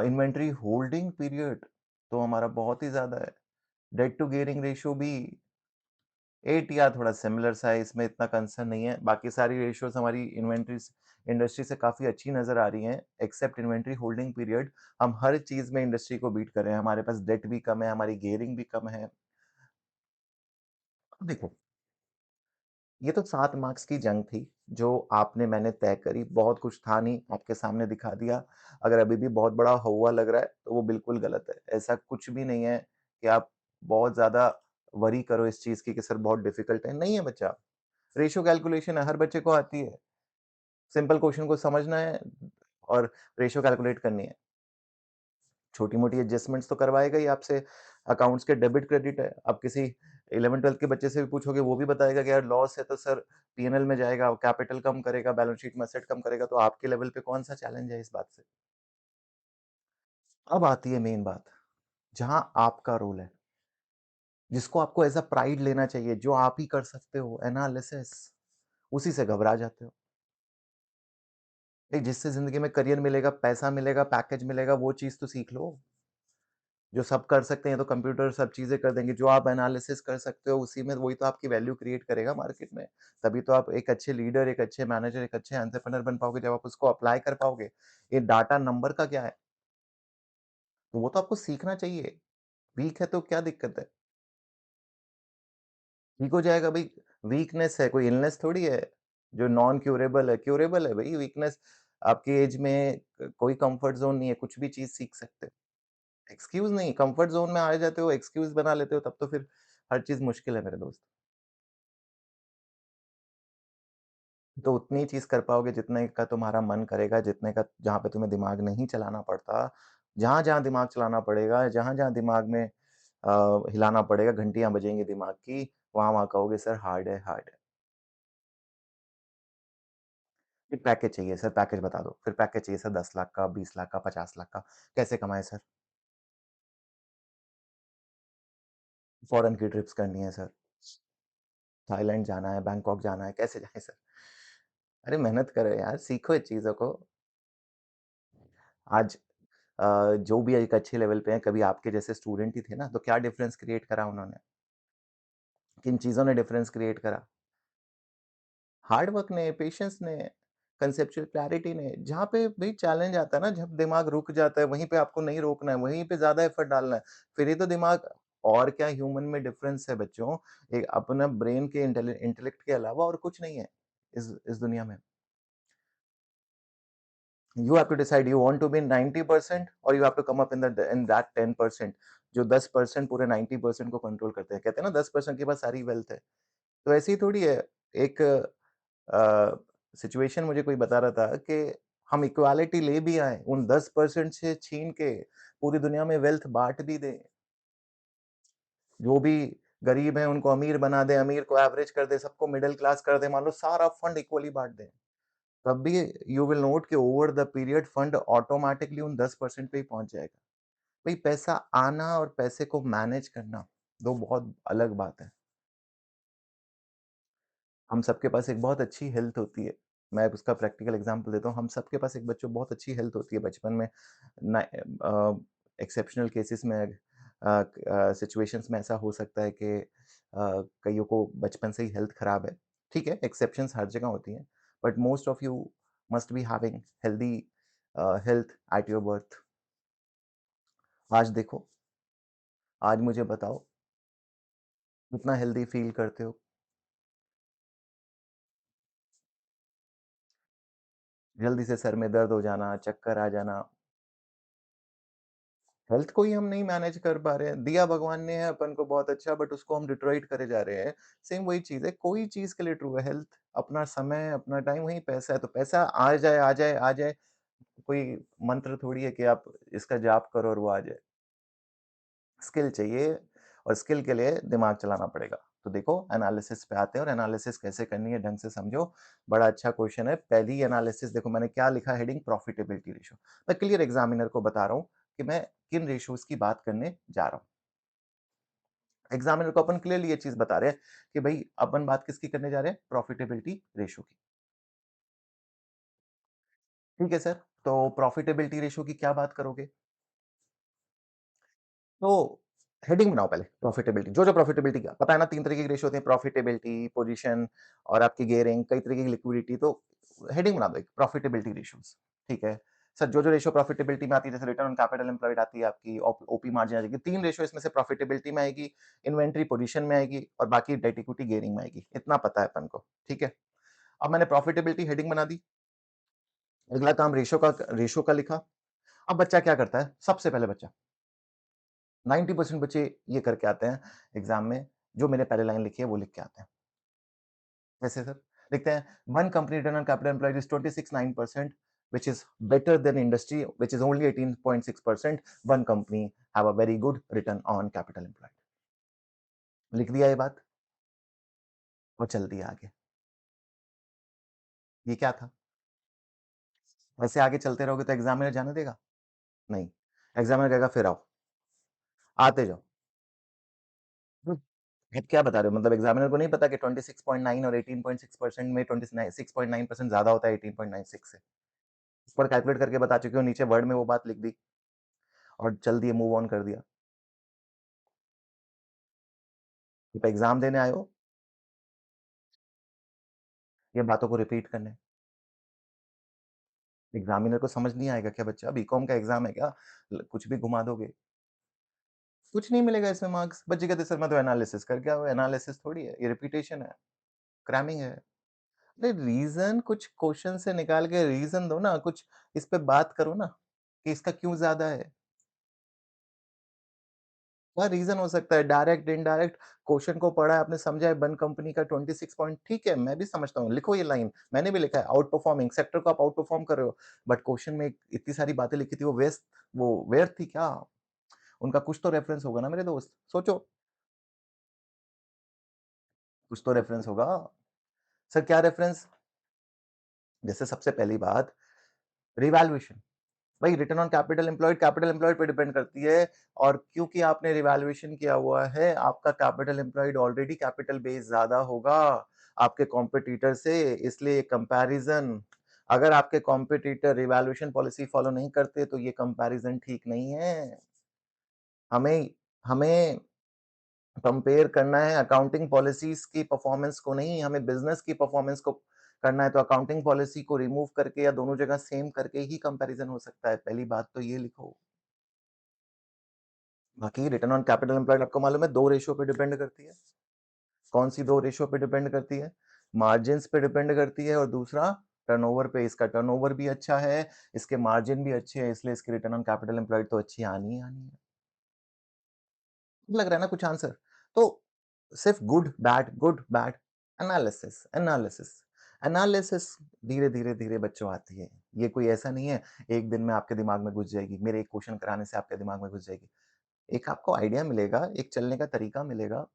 [SPEAKER 1] इन्वेंट्री होल्डिंग पीरियड तो हमारा बहुत ही ज्यादा है। डेट टू गियरिंग रेशियो भी 8 या थोड़ा सिमिलर सा है, इसमें इतना कंसर्न नहीं है। बाकी सारी रेशियोज हमारी इन्वेंट्री इंडस्ट्री से काफी अच्छी नजर आ रही हैं, एक्सेप्ट इन्वेंट्री होल्डिंग पीरियड। हम हर चीज में इंडस्ट्री को बीट कर रहे हैं, हमारे पास डेट भी कम है, हमारी गियरिंग भी कम है। देखो ये तो 7 मार्क्स की जंग थी, जो आपने मैंने तय करी, बहुत कुछ था नहीं, आपके सामने दिखा दिया। अगर अभी भी बहुत बड़ा हुआ लग रहा है, तो वो बिल्कुल गलत है। ऐसा कुछ भी नहीं है कि आप बहुत ज़्यादा वरी करो इस चीज़ की कि सर बहुत डिफिकल्ट है, नहीं है बच्चा। रेशियो कैलकुलेशन है, हर बच्चे को आती है। सिंपल क्वेश्चन को समझना है और रेशियो कैलकुलेट करनी है। छोटी-मोटी एडजस्टमेंट्स तो करवाएगा ही आपसे। अकाउंट्स के डेबिट क्रेडिट है। अब किसी 11th-12th के बच्चे से भी पूछोगे, वो भी बताएगा कि यार लॉस है तो सर पी&एल में जाएगा, कैपिटल कम करेगा, बैलेंस शीट में एसेट कम करेगा, तो आपके लेवल पे कौन-सा चैलेंज है इस बात से? अब आती है मेन बात, जहाँ आपका रोल है, जिसको आपको एज़ अ प्राइड लेना चाहिए, जो आप ही कर सकते हो, एनालिसिस, उसी से घबरा जाते हो। जिससे ज़िंदगी में करियर मिलेगा, पैसा मिलेगा, पैकेज मिलेगा, वो चीज़ तो सीख लो। जो सब कर सकते हैं तो कंप्यूटर सब चीज़ें कर देंगे, जो आप एनालिसिस कर सकते हो उसी में वही तो आपकी वैल्यू क्रिएट करेगा मार्केट में। तभी तो आप एक अच्छे लीडर, एक अच्छे मैनेजर, एक अच्छे एंटरप्रेन्योर बन पाओगे जब आप उसको अप्लाई कर पाओगे। ये डाटा नंबर का क्या है? तो वो तो आपको सीखना चाहिए। वीक है तो क्या दिक्कत है? ठीक हो जाएगा भई, वीकनेस है, कोई इलनेस थोड़ी है, जो नॉन क्यूरेबल है, क्यूरेबल है भई वीकनेस। आपकी एज में कोई कम्फर्ट ज़ोन नहीं है, कुछ भी चीज़ सीख सकते हो। एक्सक्यूज़ नहीं, कम्फर्ट ज़ोन में आ जाते हो, एक्सक्यूज़ बना लेते हो, तब तो फिर हर चीज़ मुश्किल है मेरे दोस्त। तो उतनी चीज़ कर पाओगे जितने का तुम्हारा मन करेगा, जितने का जहाँ पे तुम्हें दिमाग नहीं चलाना पड़ता। जहाँ-जहाँ दिमाग चलाना पड़ेगा, जहाँ-जहाँ दिमाग में हिलाना पड़ेगा, घंटियाँ बजेंगी दिमाग की, वहाँ-वहाँ कहोगे सर हार्ड है, हार्ड है। फिर पैकेज चाहिए सर, पैकेज बता दो। फिर पैकेज चाहिए सर 10 लाख का, 20 लाख का, 50 लाख का। कैसे कमाएँ सर? फॉरेन की ट्रिप्स करनी है सर, थाईलैंड जाना है, बैंकॉक जाना है, कैसे जाएँ सर? अरे मेहनत करो यार, सीखो इस चीज़ों को। आज जो भी एक अच्छे लेवल पे हैं, कभी आपके जैसे स्टूडेंट ही थे ना, तो क्या डिफरेंस क्रिएट करा उन्होंने? किन चीज़ों ने डिफरेंस क्रिएट करा? हार्ड वर्क ने, पेशेंस ने, कंसेप्चुअल क्लैरिटी ने। जहाँ पे भई चैलेंज आता है ना, जब दिमाग रुक जाता है, वहीं पे आपको नहीं रोकना है, वहीं पे ज़्यादा एफर्ट डालना है। फिर ही तो दिमाग और क्या ह्यूमन में डिफरेंस है बच्चों, एक अपना ब्रेन के इंटेलेक्ट के अलावा और कुछ नहीं है इस दुनिया में। You have to decide you want to be 90% or you have to come up in that 10% जो 10% पूरे 90% को कंट्रोल करते हैं। कहते हैं ना 10% के पास सारी वेल्थ है। तो ऐसे ही थोड़ी है। एक सिचुएशन मुझे कोई बता रहा था कि हम इक्वालिटी ले भी आए, उन 10% से छीन के पूरी दुनिया में वेल्थ बाँट भी दें। जो भी गरीब हैं उनको अमीर बना दें, अमीर को एवरेज कर दें, सबको मिडल क्लास कर दें, मान लो सारा फंड इक्वली बाँट दें। तब भी यू विल नोट कि over the period fund automatically उन 10% पे ही पहुँच जाएगा। भई पैसा आना और पैसे को मैनेज करना 2 बहुत अलग बात है। हम सबके पास एक बहुत अच्छी हेल्थ होती है। मैं उसका प्रैक्टिकल एग्ज़ाम्पल देता हूँ। हम सबके पास एक बच्चों बहुत अच्छी हेल्थ होती है बचपन में। एक्सेप्शनल केसेस में सिचुएशंस में ऐसा हो सकता है कि कइयों को बचपन से ही हेल्थ खराब है। ठीक है, एक्सेप्शंस हर जगह होती हैं, but most of you must be having healthy health at your birth. आज देखो, आज मुझे बताओ, कितना हेल्दी फील करते हो? जल्दी से सर में दर्द हो जाना, चक्कर आ जाना, हेल्थ को ही हम नहीं मैनेज कर पा रहे हैं। दिया भगवान ने है अपन को बहुत अच्छा, बट उसको हम डिट्रॉइट करे जा रहे हैं। सेम वही चीज़ है, कोई चीज़ के लिए ट्रू है हेल्थ, अपना समय, अपना टाइम, वही पैसा है, तो पैसा आ जाए, आ जाए, आ जाए, कोई मंत्र थोड़ी है कि आप इसका जाप करो और वो आ जाए। स्किल चाहिए और स्किल के लिए दिमाग चलाना पड़ेगा। तो देखो एनालिसिस पे आते हैं और एनालिसिस कैसे करनी है ढंग से समझो। बड़ा अच्छा क्वेश्चन है। पहली एनालिसिस देखो मैंने क्या लिखा हेडिंग प्रॉफिटेबिलिटी रेशियो। मैं क्लियर एग्जामिनर को बता रहा हूँ कि मैं किन रेशियोज़ की बात करने जा रहा हूँ। एग्जामिनर को अपन क्लियरली ये चीज़ बता रहे हैं कि भई अपन बात किसकी करने जा रहे हैं? प्रॉफिटेबिलिटी रेशियो की। ठीक है सर, तो प्रॉफिटेबिलिटी रेशियो की क्या बात करोगे? तो हेडिंग बनाओ पहले प्रॉफिटेबिलिटी, जो-जो प्रॉफिटेबिलिटी का पता है ना 3 तरीके की रेशियो होती है प्रॉफिटेबिलिटी, पोजीशन और आपकी गियरिंग, कई तरीके की लिक्विडिटी तो हेडिंग बना दो एक प्रॉफिटेबिलिटी रेशियोज़, ठीक है। सर जो-जो रेशियो प्रॉफिटेबिलिटी में आती है जैसे रिटर्न ऑन कैपिटल एम्प्लॉयड आती है आपकी ओपी मार्जिन आ जाएगी, 3 रेशियो इसमें से प्रॉफिटेबिलिटी में आएगी, इन्वेंटरी पोजीशन में आएगी और बाकी डेट इक्विटी गियरिंग में आएगी, इतना पता है अपन को, ठीक है। अब मैंने प्रॉफिटेबिलिटी हेडिंग बना दी, अगला काम रेशियो का लिखा। अब बच्चा क्या करता है? सबसे पहले बच्चा 90% बच्चे ये करके आते हैं एग्ज़ाम में, जो मैंने पहले लाइन लिखी है वो लिख के आते हैं। कैसे सर? लिखते हैं one company return on capital employed is 26.9% which is better than industry which is only 18.6%। One company have a very good return on capital employed. लिख दिया ये बात और चल दिया आगे। ये क्या था? ऐसे आगे चलते रहोगे तो एग्ज़ामिनर जाने देगा? नहीं। एग्ज़ामिनर कहेगा फिर आओ, आते जाओ। हुँ। अब क्या बता रहे हो? मतलब एग्ज़ामिनर को नहीं पता कि 26.9 और 18.6% में 26.9% ज़्यादा होता है 18.96 से। ऊपर कैलकुलेट करके बता चुके हो, नीचे वर्ड में वो बात लिख दी और चल दिए, मूव ऑन कर दिया। आप एग्ज़ाम देने आए हो, ये बातों को रिपीट करने। एग्ज़ामिनर को समझ नहीं आएगा क्या बच्चा? बीकॉम का एग्ज़ाम है क्या? कुछ भी घुमा दोगे। कुछ नहीं मिलेगा इसमें मार्क्स। बच्चे कहते सर मैं तो एनालिसिस करके आया हूँ, एनालिसिस थोड़ी है, ये रिपिटेशन है, क्रैमिंग है। अरे रीज़न कुछ क्वेश्चन से निकाल के रीज़न दो ना, कुछ इस पे बात करो ना, कि इसका क्यों ज़्यादा है? क्या रीज़न हो सकता है? डायरेक्ट, इनडायरेक्ट क्वेश्चन को पढ़ा है, आपने समझा है वन कंपनी का 26 पॉइंट ठीक है, मैं भी समझता हूँ, लिखो ये लाइन, मैंने भी लिखा है आउट परफॉर्मिंग, सेक्टर को आप आउट परफॉर्म कर रहे हो, बट क्वेश्चन में इतनी सारी बातें लिखी थी, वो व्यर्थ थी क्या? उनका कुछ तो रेफरेंस होगा ना मेरे दोस्त, सोचो, कुछ तो रेफरेंस होगा। सर क्या रेफरेंस? जैसे सबसे पहली बात, रिवैल्यूएशन। भाई रिटर्न ऑन कैपिटल एम्प्लॉयड पे डिपेंड करती है और क्योंकि आपने रिवैल्यूएशन किया हुआ है, आपका capital employed already capital base ज़्यादा होगा आपके कॉम्पिटिटर से, इसलिए कंपैरिज़न, अगर आपके कॉम्पिटिटर रिवैल्यूएशन पॉलिसी फॉलो नहीं करते, तो ये कंपैरिज़न ठीक नहीं है। हमें हमें कंपेयर करना है अकाउंटिंग पॉलिसीज़ की परफॉर्मेंस को नहीं, हमें बिज़नेस की परफॉर्मेंस को करना है, तो अकाउंटिंग पॉलिसी को रिमूव करके या दोनों जगह सेम करके ही कंपैरिज़न हो सकता है। पहली बात तो ये लिखो। बाकी रिटर्न ऑन कैपिटल एम्प्लॉयड आपको मालूम है 2 रेशियो पे डिपेंड करती है। कौन-सी 2 रेशियो पे डिपेंड करती है? मार्जिन्स पे डिपेंड करती है और दूसरा टर्नओवर पे। इसका टर्नओवर भी अच्छा है, इसके मार्जिन भी अच्छे हैं, इसलिए इसकी रिटर्न ऑन कैपिटल एम्प्लॉयड तो अच्छी आनी ही आनी है। लग रहा है ना कुछ आंसर? तो सिर्फ good, bad, analysis, analysis, analysis धीरे-धीरे, धीरे बच्चों आती है। ये कोई ऐसा नहीं है, एक दिन में आपके दिमाग में घुस जाएगी, मेरे एक क्वेश्चन कराने से आपके दिमाग में घुस जाएगी। एक आपको आइडिया मिलेगा, एक चलने का तरीका मिलेगा,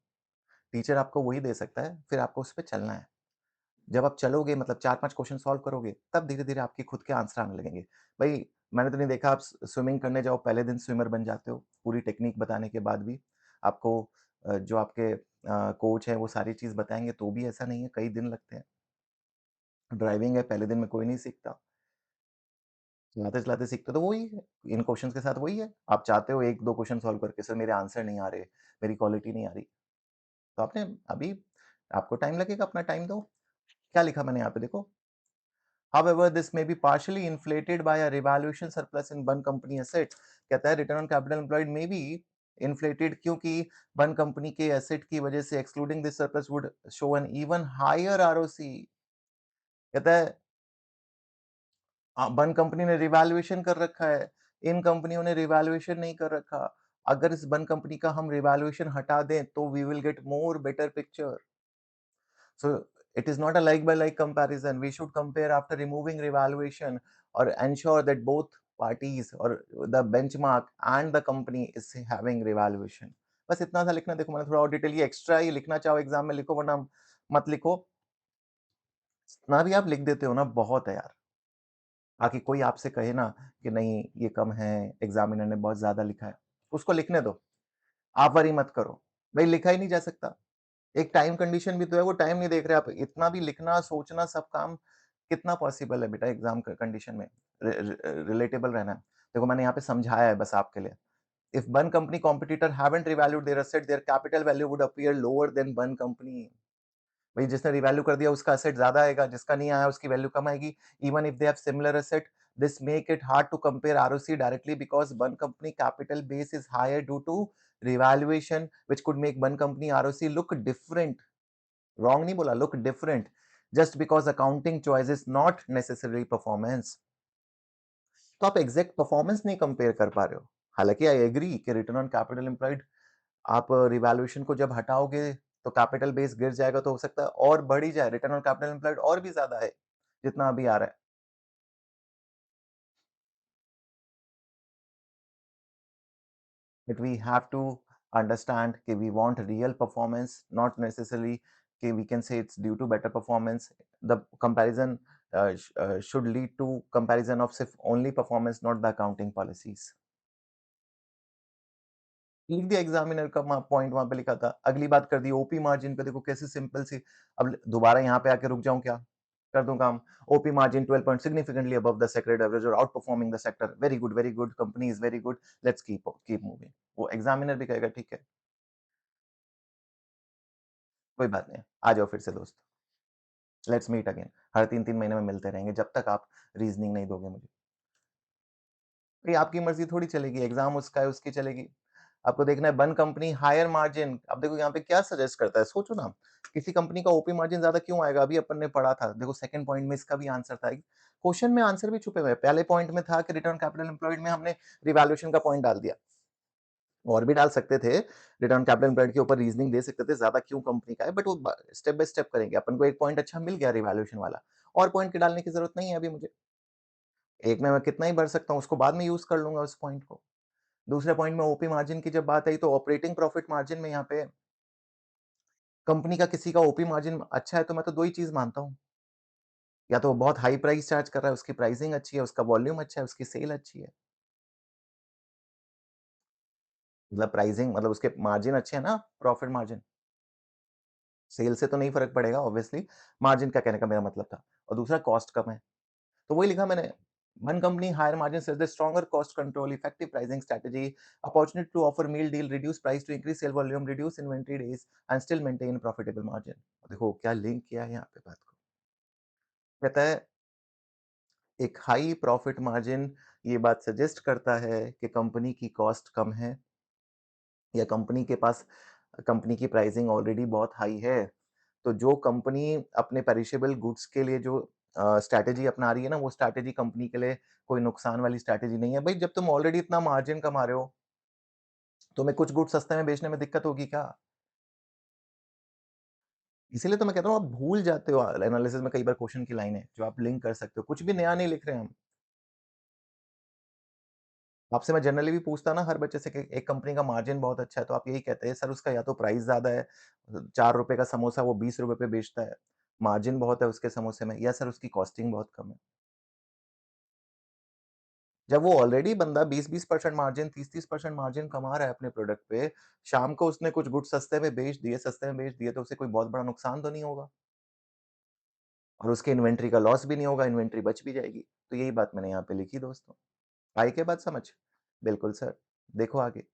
[SPEAKER 1] टीचर आपको वही दे सकता है, फिर आपको उस पे चलना है। जब आप चलोगे मतलब 4-5 क्वेश्चन सॉल्व करोगे, तब धीरे-धीरे आपके खुद के आंसर आने लगेंगे। भई मैंने तो नहीं देखा आप स्विमिंग करने जाओ, पहले दिन स्विमर बन जाते हो, पूरी टेक्नीक बताने के बाद भी। आपको जो आपके कोच हैं वो सारी चीज़ बताएँगे तो भी ऐसा नहीं है, कई दिन लगते हैं। ड्राइविंग है, पहले दिन में कोई नहीं सीखता। चलाते-चलाते सीखते तो वही है, इन क्वेश्चन्स के साथ वही है। आप चाहते हो 1-2 क्वेश्चन सॉल्व करके सर मेरे आंसर नहीं आ रहे, मेरी क्वालिटी नहीं आ रही। तो आपने अभी आपको टाइम लगेगा, अपना टाइम दो। क्या लिखा मैंने यहाँ पे देखो। However, this may be partially inflated by a revaluation surplus in one company asset. कहता है रिटर्न ऑन कैपिटल एम्प्लॉयड में भी inflated क्योंकि वन कंपनी के एसेट की वजह से excluding this surplus would show an even higher ROC. कहता है वन कंपनी ने रिवैल्यूएशन कर रखा है, इन कंपनियों ने रिवैल्यूएशन नहीं कर रखा। अगर इस वन कंपनी का हम रिवैल्यूएशन हटा दें तो we will get more better picture. So it is not a like by like comparison. We should compare after removing revaluation or ensure that both parties or the benchmark and the company is having revaluation. बस इतना सा लिखना। देखो मैंने थोड़ा और डिटेल, ये एक्स्ट्रा ही लिखना चाहो एग्जाम में लिखो, वरना मत लिखो। ना भी आप लिख देते हो ना, बहुत है यार। ताकि कोई आपसे कहे ना कि नहीं ये कम है, एग्जामिनर ने बहुत ज्यादा लिखा है, उसको लिखने दो, आप वरी मत करो। भाई लिखा ही नहीं जा सकता, एक टाइम कंडीशन भी तो है, वो टाइम नहीं देख रहे आप, इतना भी लिखना, सोचना, सब काम कितना पॉसिबल है बेटा एग्जाम कंडीशन में रिलेटेबल रहना है। देखो मैंने यहाँ पे समझाया है बस आपके लिए। If one company competitor haven't revalued their asset, their capital value would appear lower than one company. भाई जिसने रिवैल्यू कर दिया उसका एसेट ज्यादा आएगा, जिसका नहीं आया उसकी वैल्यू कम आएगी। Even if they have similar asset, this make it hard to compare ROC directly because one company capital base is higher due to revaluation, which could make one company ROC look different। Wrong नहीं बोला, look different, just because accounting choice is not necessary performance. तो आप एग्जैक्ट परफॉर्मेंस नहीं कंपेयर कर पा रहे हो। हालांकि आई एग्री कि रिटर्न ऑन कैपिटल एम्प्लॉयड आप रिवैल्यूएशन को जब हटाओगे तो कैपिटल बेस गिर जाएगा, तो हो सकता है और बढ़ ही जाए, रिटर्न ऑन कैपिटल एम्प्लॉयड और भी ज्यादा है जितना अभी आ रहा है। But we have to understand कि we want real performance, not necessarily कि we can say it's due to better performance. The comparison should lead to comparison of सिर्फ only performance, not the accounting policies। लिख दिया एग्जामिनर का पॉइंट वहां पे लिखा था, अगली बात कर दी ओपी मार्जिन पे। देखो कैसे सिंपल सी। अब दोबारा यहाँ पे आके रुक जाऊं क्या, कर दूं काम। OP margin 12 point significantly above the sector average और outperforming the sector, very good company is very good, let's keep moving. वो एग्जामिनर भी कहेगा ठीक है, कोई बात नहीं, आ जाओ फिर से दोस्त, लेट्स मीट अगेन। हर 3-3 महीने में मिलते रहेंगे जब तक आप रीजनिंग नहीं दोगे मुझे। भाई आपकी मर्जी थोड़ी चलेगी, एग्जाम उसका है, उसकी चलेगी। आपको देखना है वन कंपनी हायर मार्जिन। अब देखो यहाँ पे क्या सजेस्ट करता है, सोचो ना, किसी कंपनी का ओपी मार्जिन ज्यादा क्यों आएगा, अभी अपन ने पढ़ा था। देखो सेकंड पॉइंट में इसका भी आंसर था, क्वेश्चन में आंसर भी छुपे हुए हैं। पहले पॉइंट में था कि रिटर्न कैपिटल एम्प्लॉयड में हमने रिवैल्यूएशन का पॉइंट डाल दिया, और भी डाल सकते थे, रिटर्न कैपिटल एम्प्लॉयड के ऊपर रीजनिंग दे सकते थे ज्यादा क्यों कंपनी का है, बट वो स्टेप बाय स्टेप करेंगे। अपन को एक पॉइंट अच्छा मिल गया रिवैल्यूएशन वाला, और पॉइंट के डालने की जरूरत नहीं है अभी मुझे। एक में मैं कितना ही भर सकता हूँ, उसको बाद में यूज कर लूंगा उस पॉइंट को। दूसरे पॉइंट में ओपी मार्जिन की जब बात आई तो ऑपरेटिंग प्रॉफिट मार्जिन में यहाँ पे कंपनी का किसी का ओपी मार्जिन अच्छा है तो मैं तो दो ही चीज मानता हूँ, या तो वो बहुत हाई प्राइस चार्ज कर रहा है, उसकी प्राइसिंग अच्छी है, उसका वॉल्यूम अच्छा है, उसकी सेल अच्छी है। मतलब प्राइसिंग मतलब उसके मार्जिन अच्छे हैं ना, प्रॉफिट मार्जिन, सेल से तो नहीं फर्क पड़ेगा ऑब्वियसली, मार्जिन का कहने का मेरा मतलब था। और दूसरा कॉस्ट कम है, तो वही लिखा मैंने। One company higher margin says the stronger cost control, effective pricing strategy, opportunity to offer meal deal, reduce price to increase sale volume, reduce inventory days and still maintain profitable margin। देखो क्या लिंक किया है यहाँ पे बात को। कहता है एक हाई प्रॉफिट मार्जिन ये बात सजेस्ट करता है कि कंपनी की कॉस्ट कम है, या कंपनी के पास कंपनी की प्राइसिंग ऑलरेडी बहुत हाई है। तो जो कंपनी अपने पेरिशेबल गुड्स के लिए जो स्ट्रैटेजी अपना रही है ना, वो स्ट्रैटेजी कंपनी के लिए कोई नुकसान वाली स्ट्रैटेजी नहीं है। भाई जब तुम ऑलरेडी इतना मार्जिन कमा रहे हो, तुम्हें कुछ गुड्स सस्ते में बेचने में दिक्कत होगी क्या? इसीलिए तो मैं कहता हूँ आप भूल जाते हो एनालिसिस में कई बार क्वेश्चन की लाइनें जो आप लिंक कर सकते हो, कुछ भी नया नहीं लिख रहे हैं हम। आपसे मैं जनरली भी पूछता ना हर बच्चे से कि एक कंपनी का मार्जिन बहुत अच्छा है, तो आप यही कहते हैं सर उसका या तो प्राइस ज्यादा है, 4 रुपए का समोसा वो 20 रुपए पे बेचता है, मार्जिन बहुत है उसके समोसे में, या सर उसकी कॉस्टिंग बहुत कम है। जब वो ऑलरेडी बंदा 20-20% मार्जिन, 30-30% मार्जिन कमा रहा है अपने प्रोडक्ट पे, शाम को उसने कुछ गुड्स सस्ते में बेच दिए, तो उसे कोई बहुत बड़ा नुकसान तो नहीं होगा। और उसके इन्वेंट्री का लॉस भी नहीं होगा, इन्वेंट्री बच भी जाएगी। तो यही बात मैंने यहाँ पे लिखी दोस्तों। आई क्या बात समझ? बिल्कुल सर। देखो आगे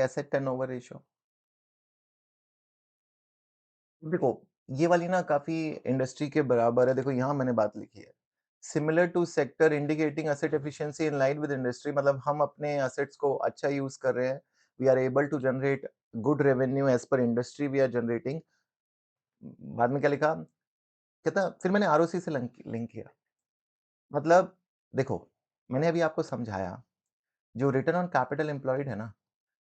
[SPEAKER 1] एसेट टर्नओवर रेशियो। देखो, ये वाली ना काफ़ी इंडस्ट्री के बराबर है, देखो यहाँ मैंने बात लिखी है। Similar to sector indicating asset efficiency in line with industry, मतलब हम अपने एसेट्स को अच्छा यूज़ कर रहे हैं। We are able to generate good revenue as per industry we are generating. बाद में क्या लिखा? कहता फिर मैंने आरओसी से लिंक लिंक किया। मतलब देखो, मैंने अभी आपको समझाया, जो रिटर्न ऑन कैपिटल एम्प्लॉयड है ना,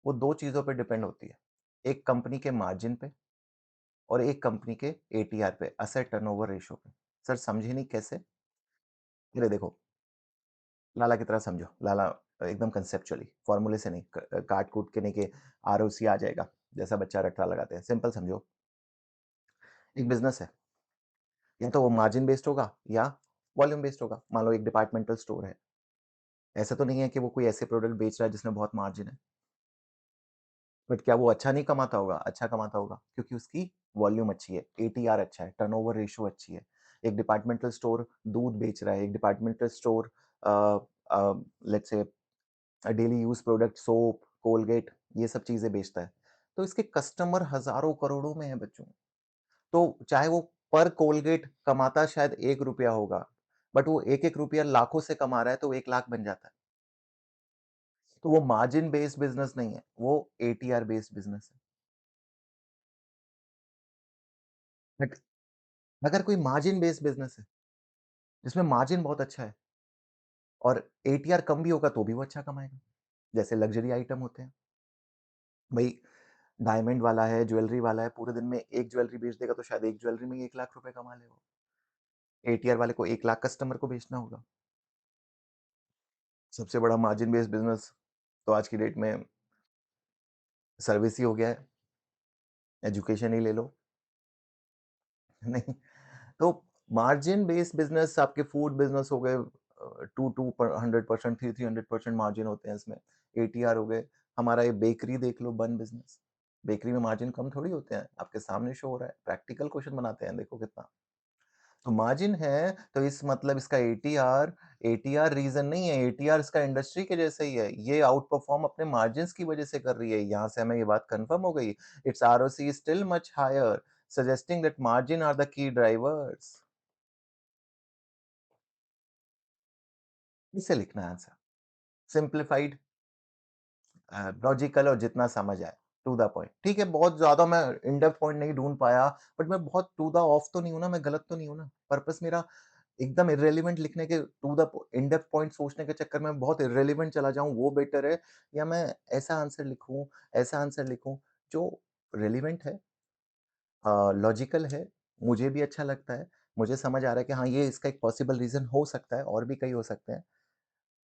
[SPEAKER 1] वो 2 चीज़ों पे डिपेंड होती है। एक कंपनी के मार्जिन पे और एक कंपनी के एटीआर पे, एसेट टर्नओवर रेशियो पे। सर समझे नहीं कैसे? ये देखो, लाला की तरह समझो, लाला एकदम कंसेप्चुअली, फॉर्मूले से नहीं, काट-कूट के नहीं कि आरओसी आ जाएगा, जैसा बच्चा रट्टा लगाते हैं। सिंपल समझो, एक बिज़नेस है, या तो वो मार्जिन बेस्ड होगा या वॉल्यूम बेस्ड होगा। मान लो एक डिपार्टमेंटल स्टोर है, ऐसा तो नहीं है कि वो कोई ऐसे प्रोडक्ट बेच रहा है जिसमें बहुत मार्जिन है। बट क्या वो अच्छा नहीं कमाता होगा? अच्छा कमाता होगा, क्योंकि उसकी वॉल्यूम अच्छी है, एटीआर अच्छा है, टर्नओवर रेशियो अच्छी है। एक डिपार्टमेंटल स्टोर दूध बेच रहा है, एक departmental store a let's say daily use product soap, Colgate ये सब चीज़ें बेचता है। तो इसके कस्टमर हज़ारों करोड़ों में हैं बच्चों। तो चाहे वो पर कोलगेट कमाता शायद ₹1 होगा, बट वो 1-1 रुपया लाखों से कमा रहा है तो 1 लाख बन जाता है। तो वो मार्जिन बेस्ड बिज़नेस नहीं है, वो एटीआर बेस्ड बिज़नेस है। बट अगर कोई मार्जिन बेस्ड बिज़नेस है, जिसमें मार्जिन बहुत अच्छा है और एटीआर कम भी होगा तो भी वो अच्छा कमाएगा। जैसे लग्ज़री आइटम होते हैं। भई डायमंड वाला है, ज्वेलरी वाला है, पूरे दिन में 1 ज्वेलरी बेच देगा तो शायद 1 ज्वेलरी में ही 1 लाख रुपए कमा ले वो। एटीआर वाले को 1 लाख कस्टमर को बेचना होगा। सबसे बड़ा मार्जिन बेस्ड बिज़नेस तो आज की डेट में सर्विस ही हो गया है, एजुकेशन ही ले लो। नहीं, तो मार्जिन बेस्ड बिज़नेस आपके फूड बिज़नेस हो गए, 2 पर 100% 300% मार्जिन होते हैं इसमें। एटीआर हो गए, हमारा ये बेकरी देख लो, बन बिज़नेस। बेकरी में मार्जिन कम थोड़ी होते हैं, आपके सामने शो हो रहा है। प्रैक्टिकल क्वेश्चन बनाते हैं, देखो कितना। तो मार्जिन है, तो इस मतलब इसका एटीआर, एटीआर रीज़न नहीं है, एटीआर इसका इंडस्ट्री के जैसा ही है। ये आउट परफॉर्म अपने मार्जिन्स की वजह से कर रही है। यहाँ से हमें ये बात कन्फर्म हो गई। It's ROC is still much higher, suggesting that margin are the key drivers. इसे लिखना है आंसर। सिंप्लीफाइड, लॉजिकल और जितना समझ आए, टू द पॉइंट। ठीक है, बहुत ज़्यादा मैं इन डेप्थ पॉइंट नहीं ढूँढ पाया, बट मैं बहुत टू द ऑफ तो नहीं हूँ ना, मैं गलत तो नहीं हूँ ना। पर्पस मेरा एकदम इर्रेलेवेंट लिखने के, to the in depth point सोचने के चक्कर में बहुत इर्रेलेवेंट चला जाऊँ, वो बेटर है, या मैं ऐसा आंसर लिखूँ, ऐसा आंसर लिखूँ जो रिलेवेंट है, लॉजिकल है, मुझे भी अच्छा लगता है, मुझे समझ आ रहा है कि हाँ, ये इसका एक पॉसिबल रीज़न हो सकता है, और भी कई हो सकते हैं,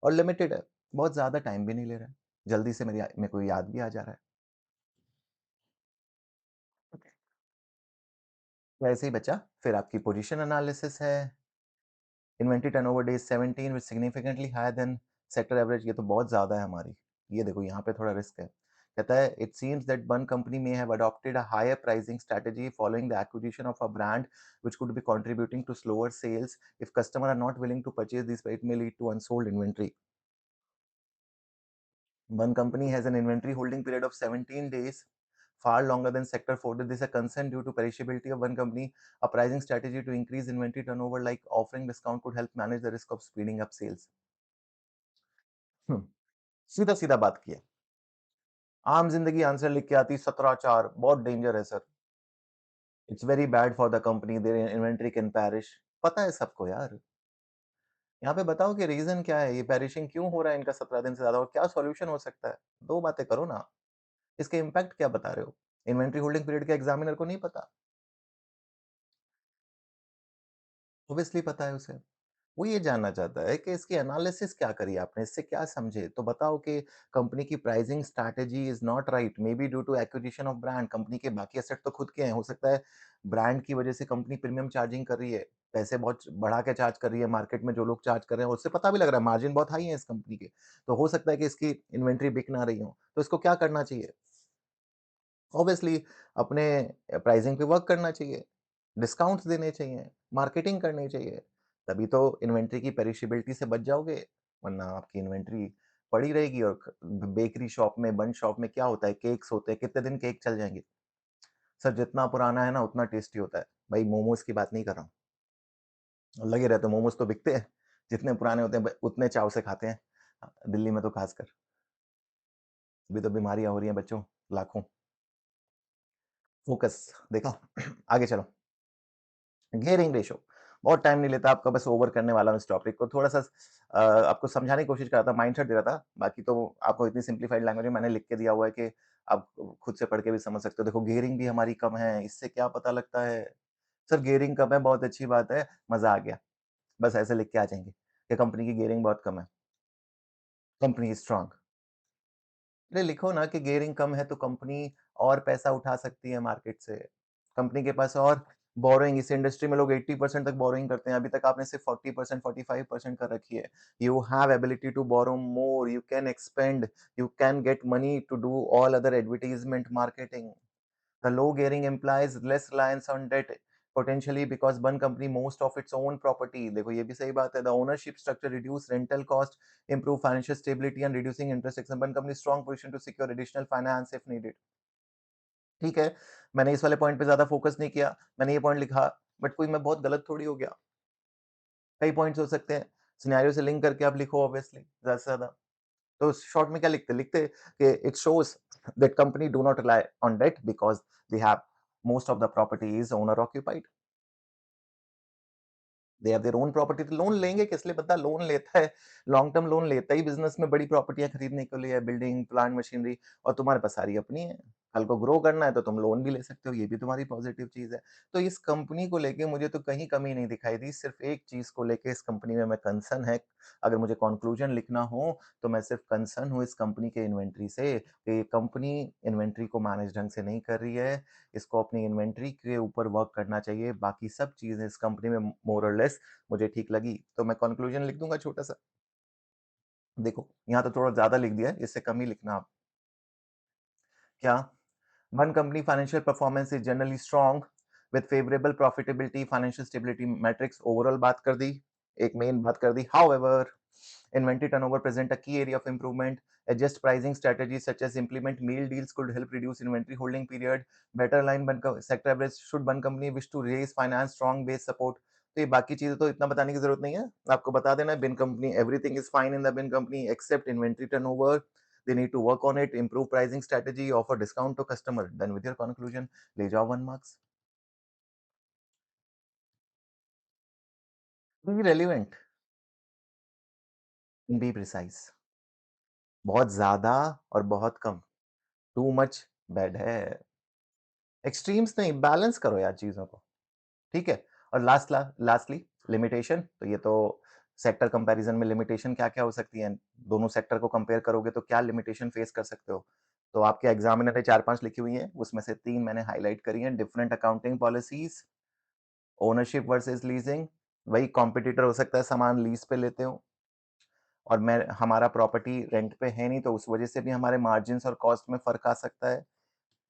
[SPEAKER 1] और लिमिटेड है, बहुत ज़्यादा टाइम भी नहीं ले रहा है। जल्दी से मेरे को याद भी आ जा रहा है। तो ऐसे ही बचा, फिर आपकी पोज़ीशन एनालिसिस है, inventory turnover days 17 which significantly higher than sector average, ये तो बहुत ज़्यादा है हमारी। ये देखो यहाँ पे थोड़ा रिस्क है। कहता है it seems that one company may have adopted a higher pricing strategy following the acquisition of a brand which could be contributing to slower sales if customer are not willing to purchase this, it may lead to unsold inventory. One company has an inventory holding period of 17 days, far longer than sector 4. This is a concern due to perishability of one company. A pricing strategy to increase inventory turnover, like offering discount, could help manage the risk of speeding up sales. हम्म, सीधा सीधा बात किया, आम जिंदगी आंसर लिख के आती 17/4, बहुत डेंजर है sir. It's very bad for the company, their inventory can perish। पता है सबको यार। यहाँ पे बताओ कि रीजन क्या है, ये पेरिशिंग क्यों हो रहा है इनका 17 दिन से ज्यादा, और क्या सॉल्यूशन हो सकता है। दो बातें करो ना, इसके इम्पैक्ट क्या बता रहे हो? इन्वेंटरी होल्डिंग पीरियड का एग्जामिनर को नहीं पता? ऑब्वियसली पता है उसे। वो ये जानना चाहता है कि इसकी एनालिसिस क्या करी आपने, इससे क्या समझे? तो बताओ कि कंपनी की pricing strategy is not right, may be due to acquisition of brand. Company के बाकी एसेट तो खुद के हैं, हो सकता है ब्रांड की वजह से कंपनी प्रीमियम चार्जिंग कर रही है, पैसे बहुत बढ़ा के चार्ज कर रही है, मार्केट में जो लोग चार्ज कर रहे हैं उससे पता भी लग रहा है मार्जिन बहुत हाई है इस कंपनी के। तो हो सकता है कि इसकी इन्वेंटरी बिक ना रही हो, तो इसको क्या करना चाहिए? ऑब्वियसली अपने प्राइसिंग पे वर्क करना चाहिए। डिस्काउंट्स देने चाहिए, मार्केटिंग करनी चाहिए, तभी तो इन्वेंट्री की पेरिशेबिलिटी से बच जाओगे, वरना आपकी इन्वेंट्री पड़ी रहेगी और बेकरी शॉप में, बन शॉप में क्या होता है, केक्स होते हैं, कितने दिन केक चल जाएँगे? सर जितना पुराना है ना उतना टेस्टी होता है। भाई मोमोज़ की बात नहीं कर रहा हूँ। लगे रहते हैं मोमोज़ तो बिकते हैं, जितने पुराने होते हैं ब उतने चाव से खाते हैं। दिल्ली में तो ख़ासकर, अभी तो बीमारियाँ हो रही हैं बच्चों, लाखों। फ़ोकस देखा? आगे चलो। गियरिंग रेशियो, बहुत टाइम नहीं लेता आपका, बस ओवर करने वाला हूँ इस टॉपिक को। थोड़ा-सा आपको समझाने की कोशिश कर रहा था, माइंडसेट दे रहा था। बाकी तो आपको इतनी सिम्प्लिफाइड लैंग्वेज में मैंने लिख के दिया हुआ है कि आप खुद से पढ़ के भी समझ सकते हो। देखो गियरिंग भी हमारी कम है, इससे क्या पता लगता है? सर गियरिंग कम है, बहुत अच्छी बात है, मज़ा आ गया। बस ऐसे लिख के आ जाएँगे कि कंपनी की गियरिंग बहुत कम है, कंपनी इज़ स्ट्रांग। अरे लिखो ना कि गियरिंग कम है तो कंपनी और पैसा उठा सकती है मार्केट से। कंपनी के पास और बोरोइंग, इस इंडस्ट्री में लोग 80% तक बोरोइंग करते हैं। अभी तक आपने सिर्फ 40%, 45% कर रखी है। You have ability to borrow more, you can expand, you can get money to do all other advertisement marketing. The low gearing implies less reliance on debt, potentially because one company most of its own property. देखो ये भी सही बात है. The ownership structure reduce rental cost, improve financial stability and reducing interest expense. One company strong position to secure additional finance if needed. ठीक है, मैंने इस वाले पॉइंट पे ज्यादा फोकस नहीं किया, मैंने ये पॉइंट लिखा, बट कोई मैं बहुत गलत थोड़ी हो गया. कई पॉइंट्स हो सकते हैं, सिनेरियो से लिंक करके आप लिखो ऑब्वियसली ज्यादा से ज्यादा. तो शॉर्ट में क्या लिखते लिखते कि it shows that company do not rely on debt because they have most of the property is owner occupied. They have their own property. तो लोन लेंगे किस लिए? बंदा लोन लेता है, लॉन्ग टर्म लोन लेता ही बिजनेस में बड़ी प्रॉपर्टियां खरीदने के लिए, बिल्डिंग प्लांट मशीनरी, और तुम्हारे पास सारी अपनी है. कल को ग्रो करना है तो तुम लोन भी ले सकते हो, ये भी तुम्हारी पॉजिटिव चीज है. तो इस कंपनी को लेके मुझे तो कहीं कमी नहीं दिखाई दी, सिर्फ एक चीज को लेके इस कंपनी में मैं कंसर्न है. अगर मुझे कंक्लूजन लिखना हो तो मैं सिर्फ कंसर्न हूँ इस कंपनी के इन्वेंट्री से, कि कंपनी इन्वेंट्री को मैनेज ढंग से नहीं कर रही है. इसको अपनी इन्वेंट्री के ऊपर वर्क करना चाहिए. बाकी सब चीजें इस कंपनी में मोर और लेस मुझे ठीक लगी, तो मैं कंक्लूजन लिख दूंगा छोटा सा. देखो यहाँ तो थोड़ा ज्यादा लिख दिया है, इससे कम ही लिखना आप. क्या? One company financial performance is generally strong with favourable profitability, financial stability metrics, overall बात कर दी, एक मेन बात कर दी. However inventory turnover present a key area of improvement. Adjust pricing strategies such as implement meal deals could help reduce inventory holding period. Better align sector average should one company wish to raise finance strong base support. तो ये बाकी चीजें तो इतना बताने की जरूरत नहीं है, आपको बता देना है. Bin company everything is fine in the bin company except inventory turnover. They need to work on it, improve pricing strategy, offer discount to customer. Done with your conclusion. ले जाओ 1 marks. Be relevant, be precise. बहुत ज्यादा और बहुत कम, टू मच बैड है. एक्सट्रीम्स नहीं, बैलेंस करो यार चीजों को. ठीक है. और लास्टली लिमिटेशन, तो ये तो सेक्टर कंपैरिजन में लिमिटेशन क्या क्या हो सकती है, दोनों सेक्टर को कंपेयर करोगे तो क्या लिमिटेशन फेस कर सकते हो. तो आपके एग्जामिनर ने 4-5 लिखी हुई है, उसमें से 3 मैंने हाईलाइट करी हैं. Different accounting policies, ownership versus leasing, वही कॉम्पिटिटर हो सकता है सामान लीज पे लेते हो, और मैं हमारा प्रॉपर्टी रेंट पे है नहीं, तो उस वजह से भी हमारे मार्जिन और कॉस्ट में फर्क आ सकता है.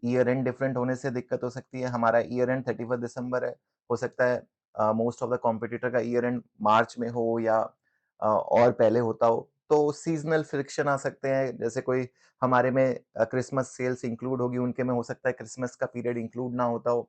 [SPEAKER 1] ईयर एंड डिफरेंट होने से दिक्कत हो सकती है. हमारा ईयर एंड 31 दिसंबर है, हो सकता है मोस्ट ऑफ द कॉम्पिटिटर का ईयर एंड मार्च में हो या और पहले होता हो. तो सीजनल फ्रिक्शन आ सकते हैं, जैसे कोई हमारे में क्रिसमस सेल्स इंक्लूड होगी, उनके में हो सकता है क्रिसमस का पीरियड इंक्लूड ना होता हो.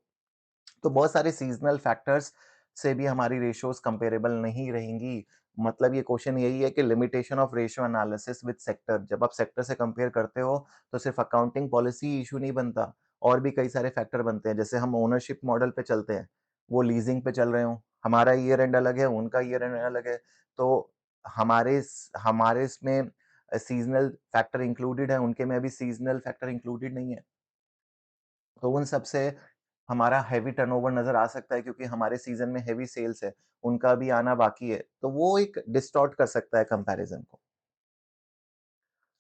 [SPEAKER 1] तो बहुत सारे सीजनल फैक्टर्स से भी हमारी रेशियोज कंपेरेबल नहीं रहेंगी. मतलब ये क्वेश्चन यही है कि limitation of ratio analysis with sector. जब आप सेक्टर से कंपेयर करते हो तो सिर्फ अकाउंटिंग पॉलिसी इशू नहीं बनता, और भी कई सारे फैक्टर बनते हैं. जैसे हम ओनरशिप मॉडल पे चलते हैं, वो लीजिंग पे चल रहे हो, हमारा ईयर एंड अलग है, उनका ईयर एंड अलग है. तो हमारे इसमें सीजनल फैक्टर इंक्लूडेड है, उनके में अभी सीजनल फैक्टर इंक्लूडेड नहीं है. तो उन सब से हमारा हेवी टर्नओवर नज़र आ सकता है, क्योंकि हमारे सीज़न में हेवी सेल्स है, उनका भी आना बाकी है, तो वो एक डिस्टॉर्ट कर सकता है कंपैरिज़न को.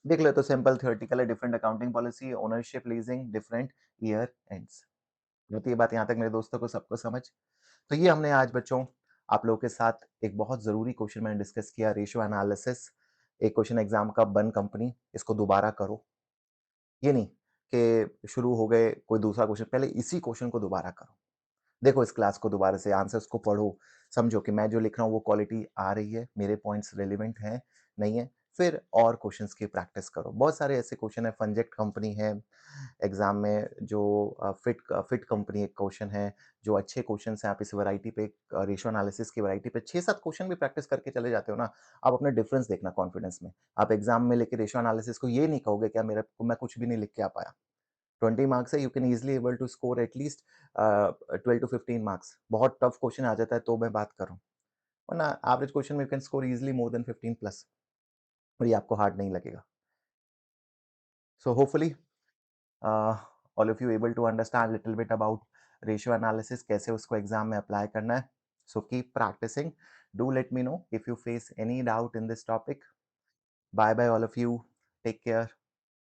[SPEAKER 1] देख ले तो सिंपल थ्योरेटिकल है, different accounting policy, ownership, leasing, different year ends. होती है बात यहाँ तक मेरे दोस्तों को सबको समझ? तो ये हमने आज बच्चों आप लोगों के साथ एक बहुत ज़रूरी क्वेश्चन मैंने डिस्कस किया, रेशियो एनालिसिस. एक क्वेश्चन एग्जाम का बन कंपनी, इसको दोबारा करो. ये नहीं कि शुरू हो गए कोई दूसरा क्वेश्चन, पहले इसी क्वेश्चन को दोबारा करो. देखो इस क्लास को दोबारा से, आंसर्स को पढ़ो, समझो कि मैं जो लिख रहा हूँ वो क्वालिटी आ रही है, मेरे पॉइंट्स रिलेवेंट हैं, नहीं है? फिर और क्वेश्चंस की प्रैक्टिस करो। बहुत सारे ऐसे क्वेश्चन हैं, फनजेक्ट कंपनी है, एग्ज़ाम में जो फिट कंपनी एक क्वेश्चन है, जो अच्छे क्वेश्चन्स हैं, आप इस वैरायटी पे रेशियो एनालिसिस की वैरायटी पे 6-7 क्वेश्चन भी प्रैक्टिस करके चले जाते हो ना, आप अपना डिफरेंस देखना कॉन्फिडेंस में। आप एग्ज़ाम में लेके रेशियो एनालिसिस को ये नहीं कहोगे कि यार मेरा मैं कुछ भी नहीं लिख के आ पाया। 20 मार्क्स है, you can easily able to score at least 12 to 15 marks. बहुत टफ क्वेश्चन आ जाता है तो मैं बात कर रहा हूँ, वरना एवरेज क्वेश्चन में you can score easily more than 15 plus और ये आपको हार्ड नहीं लगेगा। So hopefully all of you able to understand little bit about ratio analysis, कैसे उसको एग्जाम में अप्लाई करना है। So keep practicing. Do let me know if you face any doubt in this topic. Bye bye all of you, take care.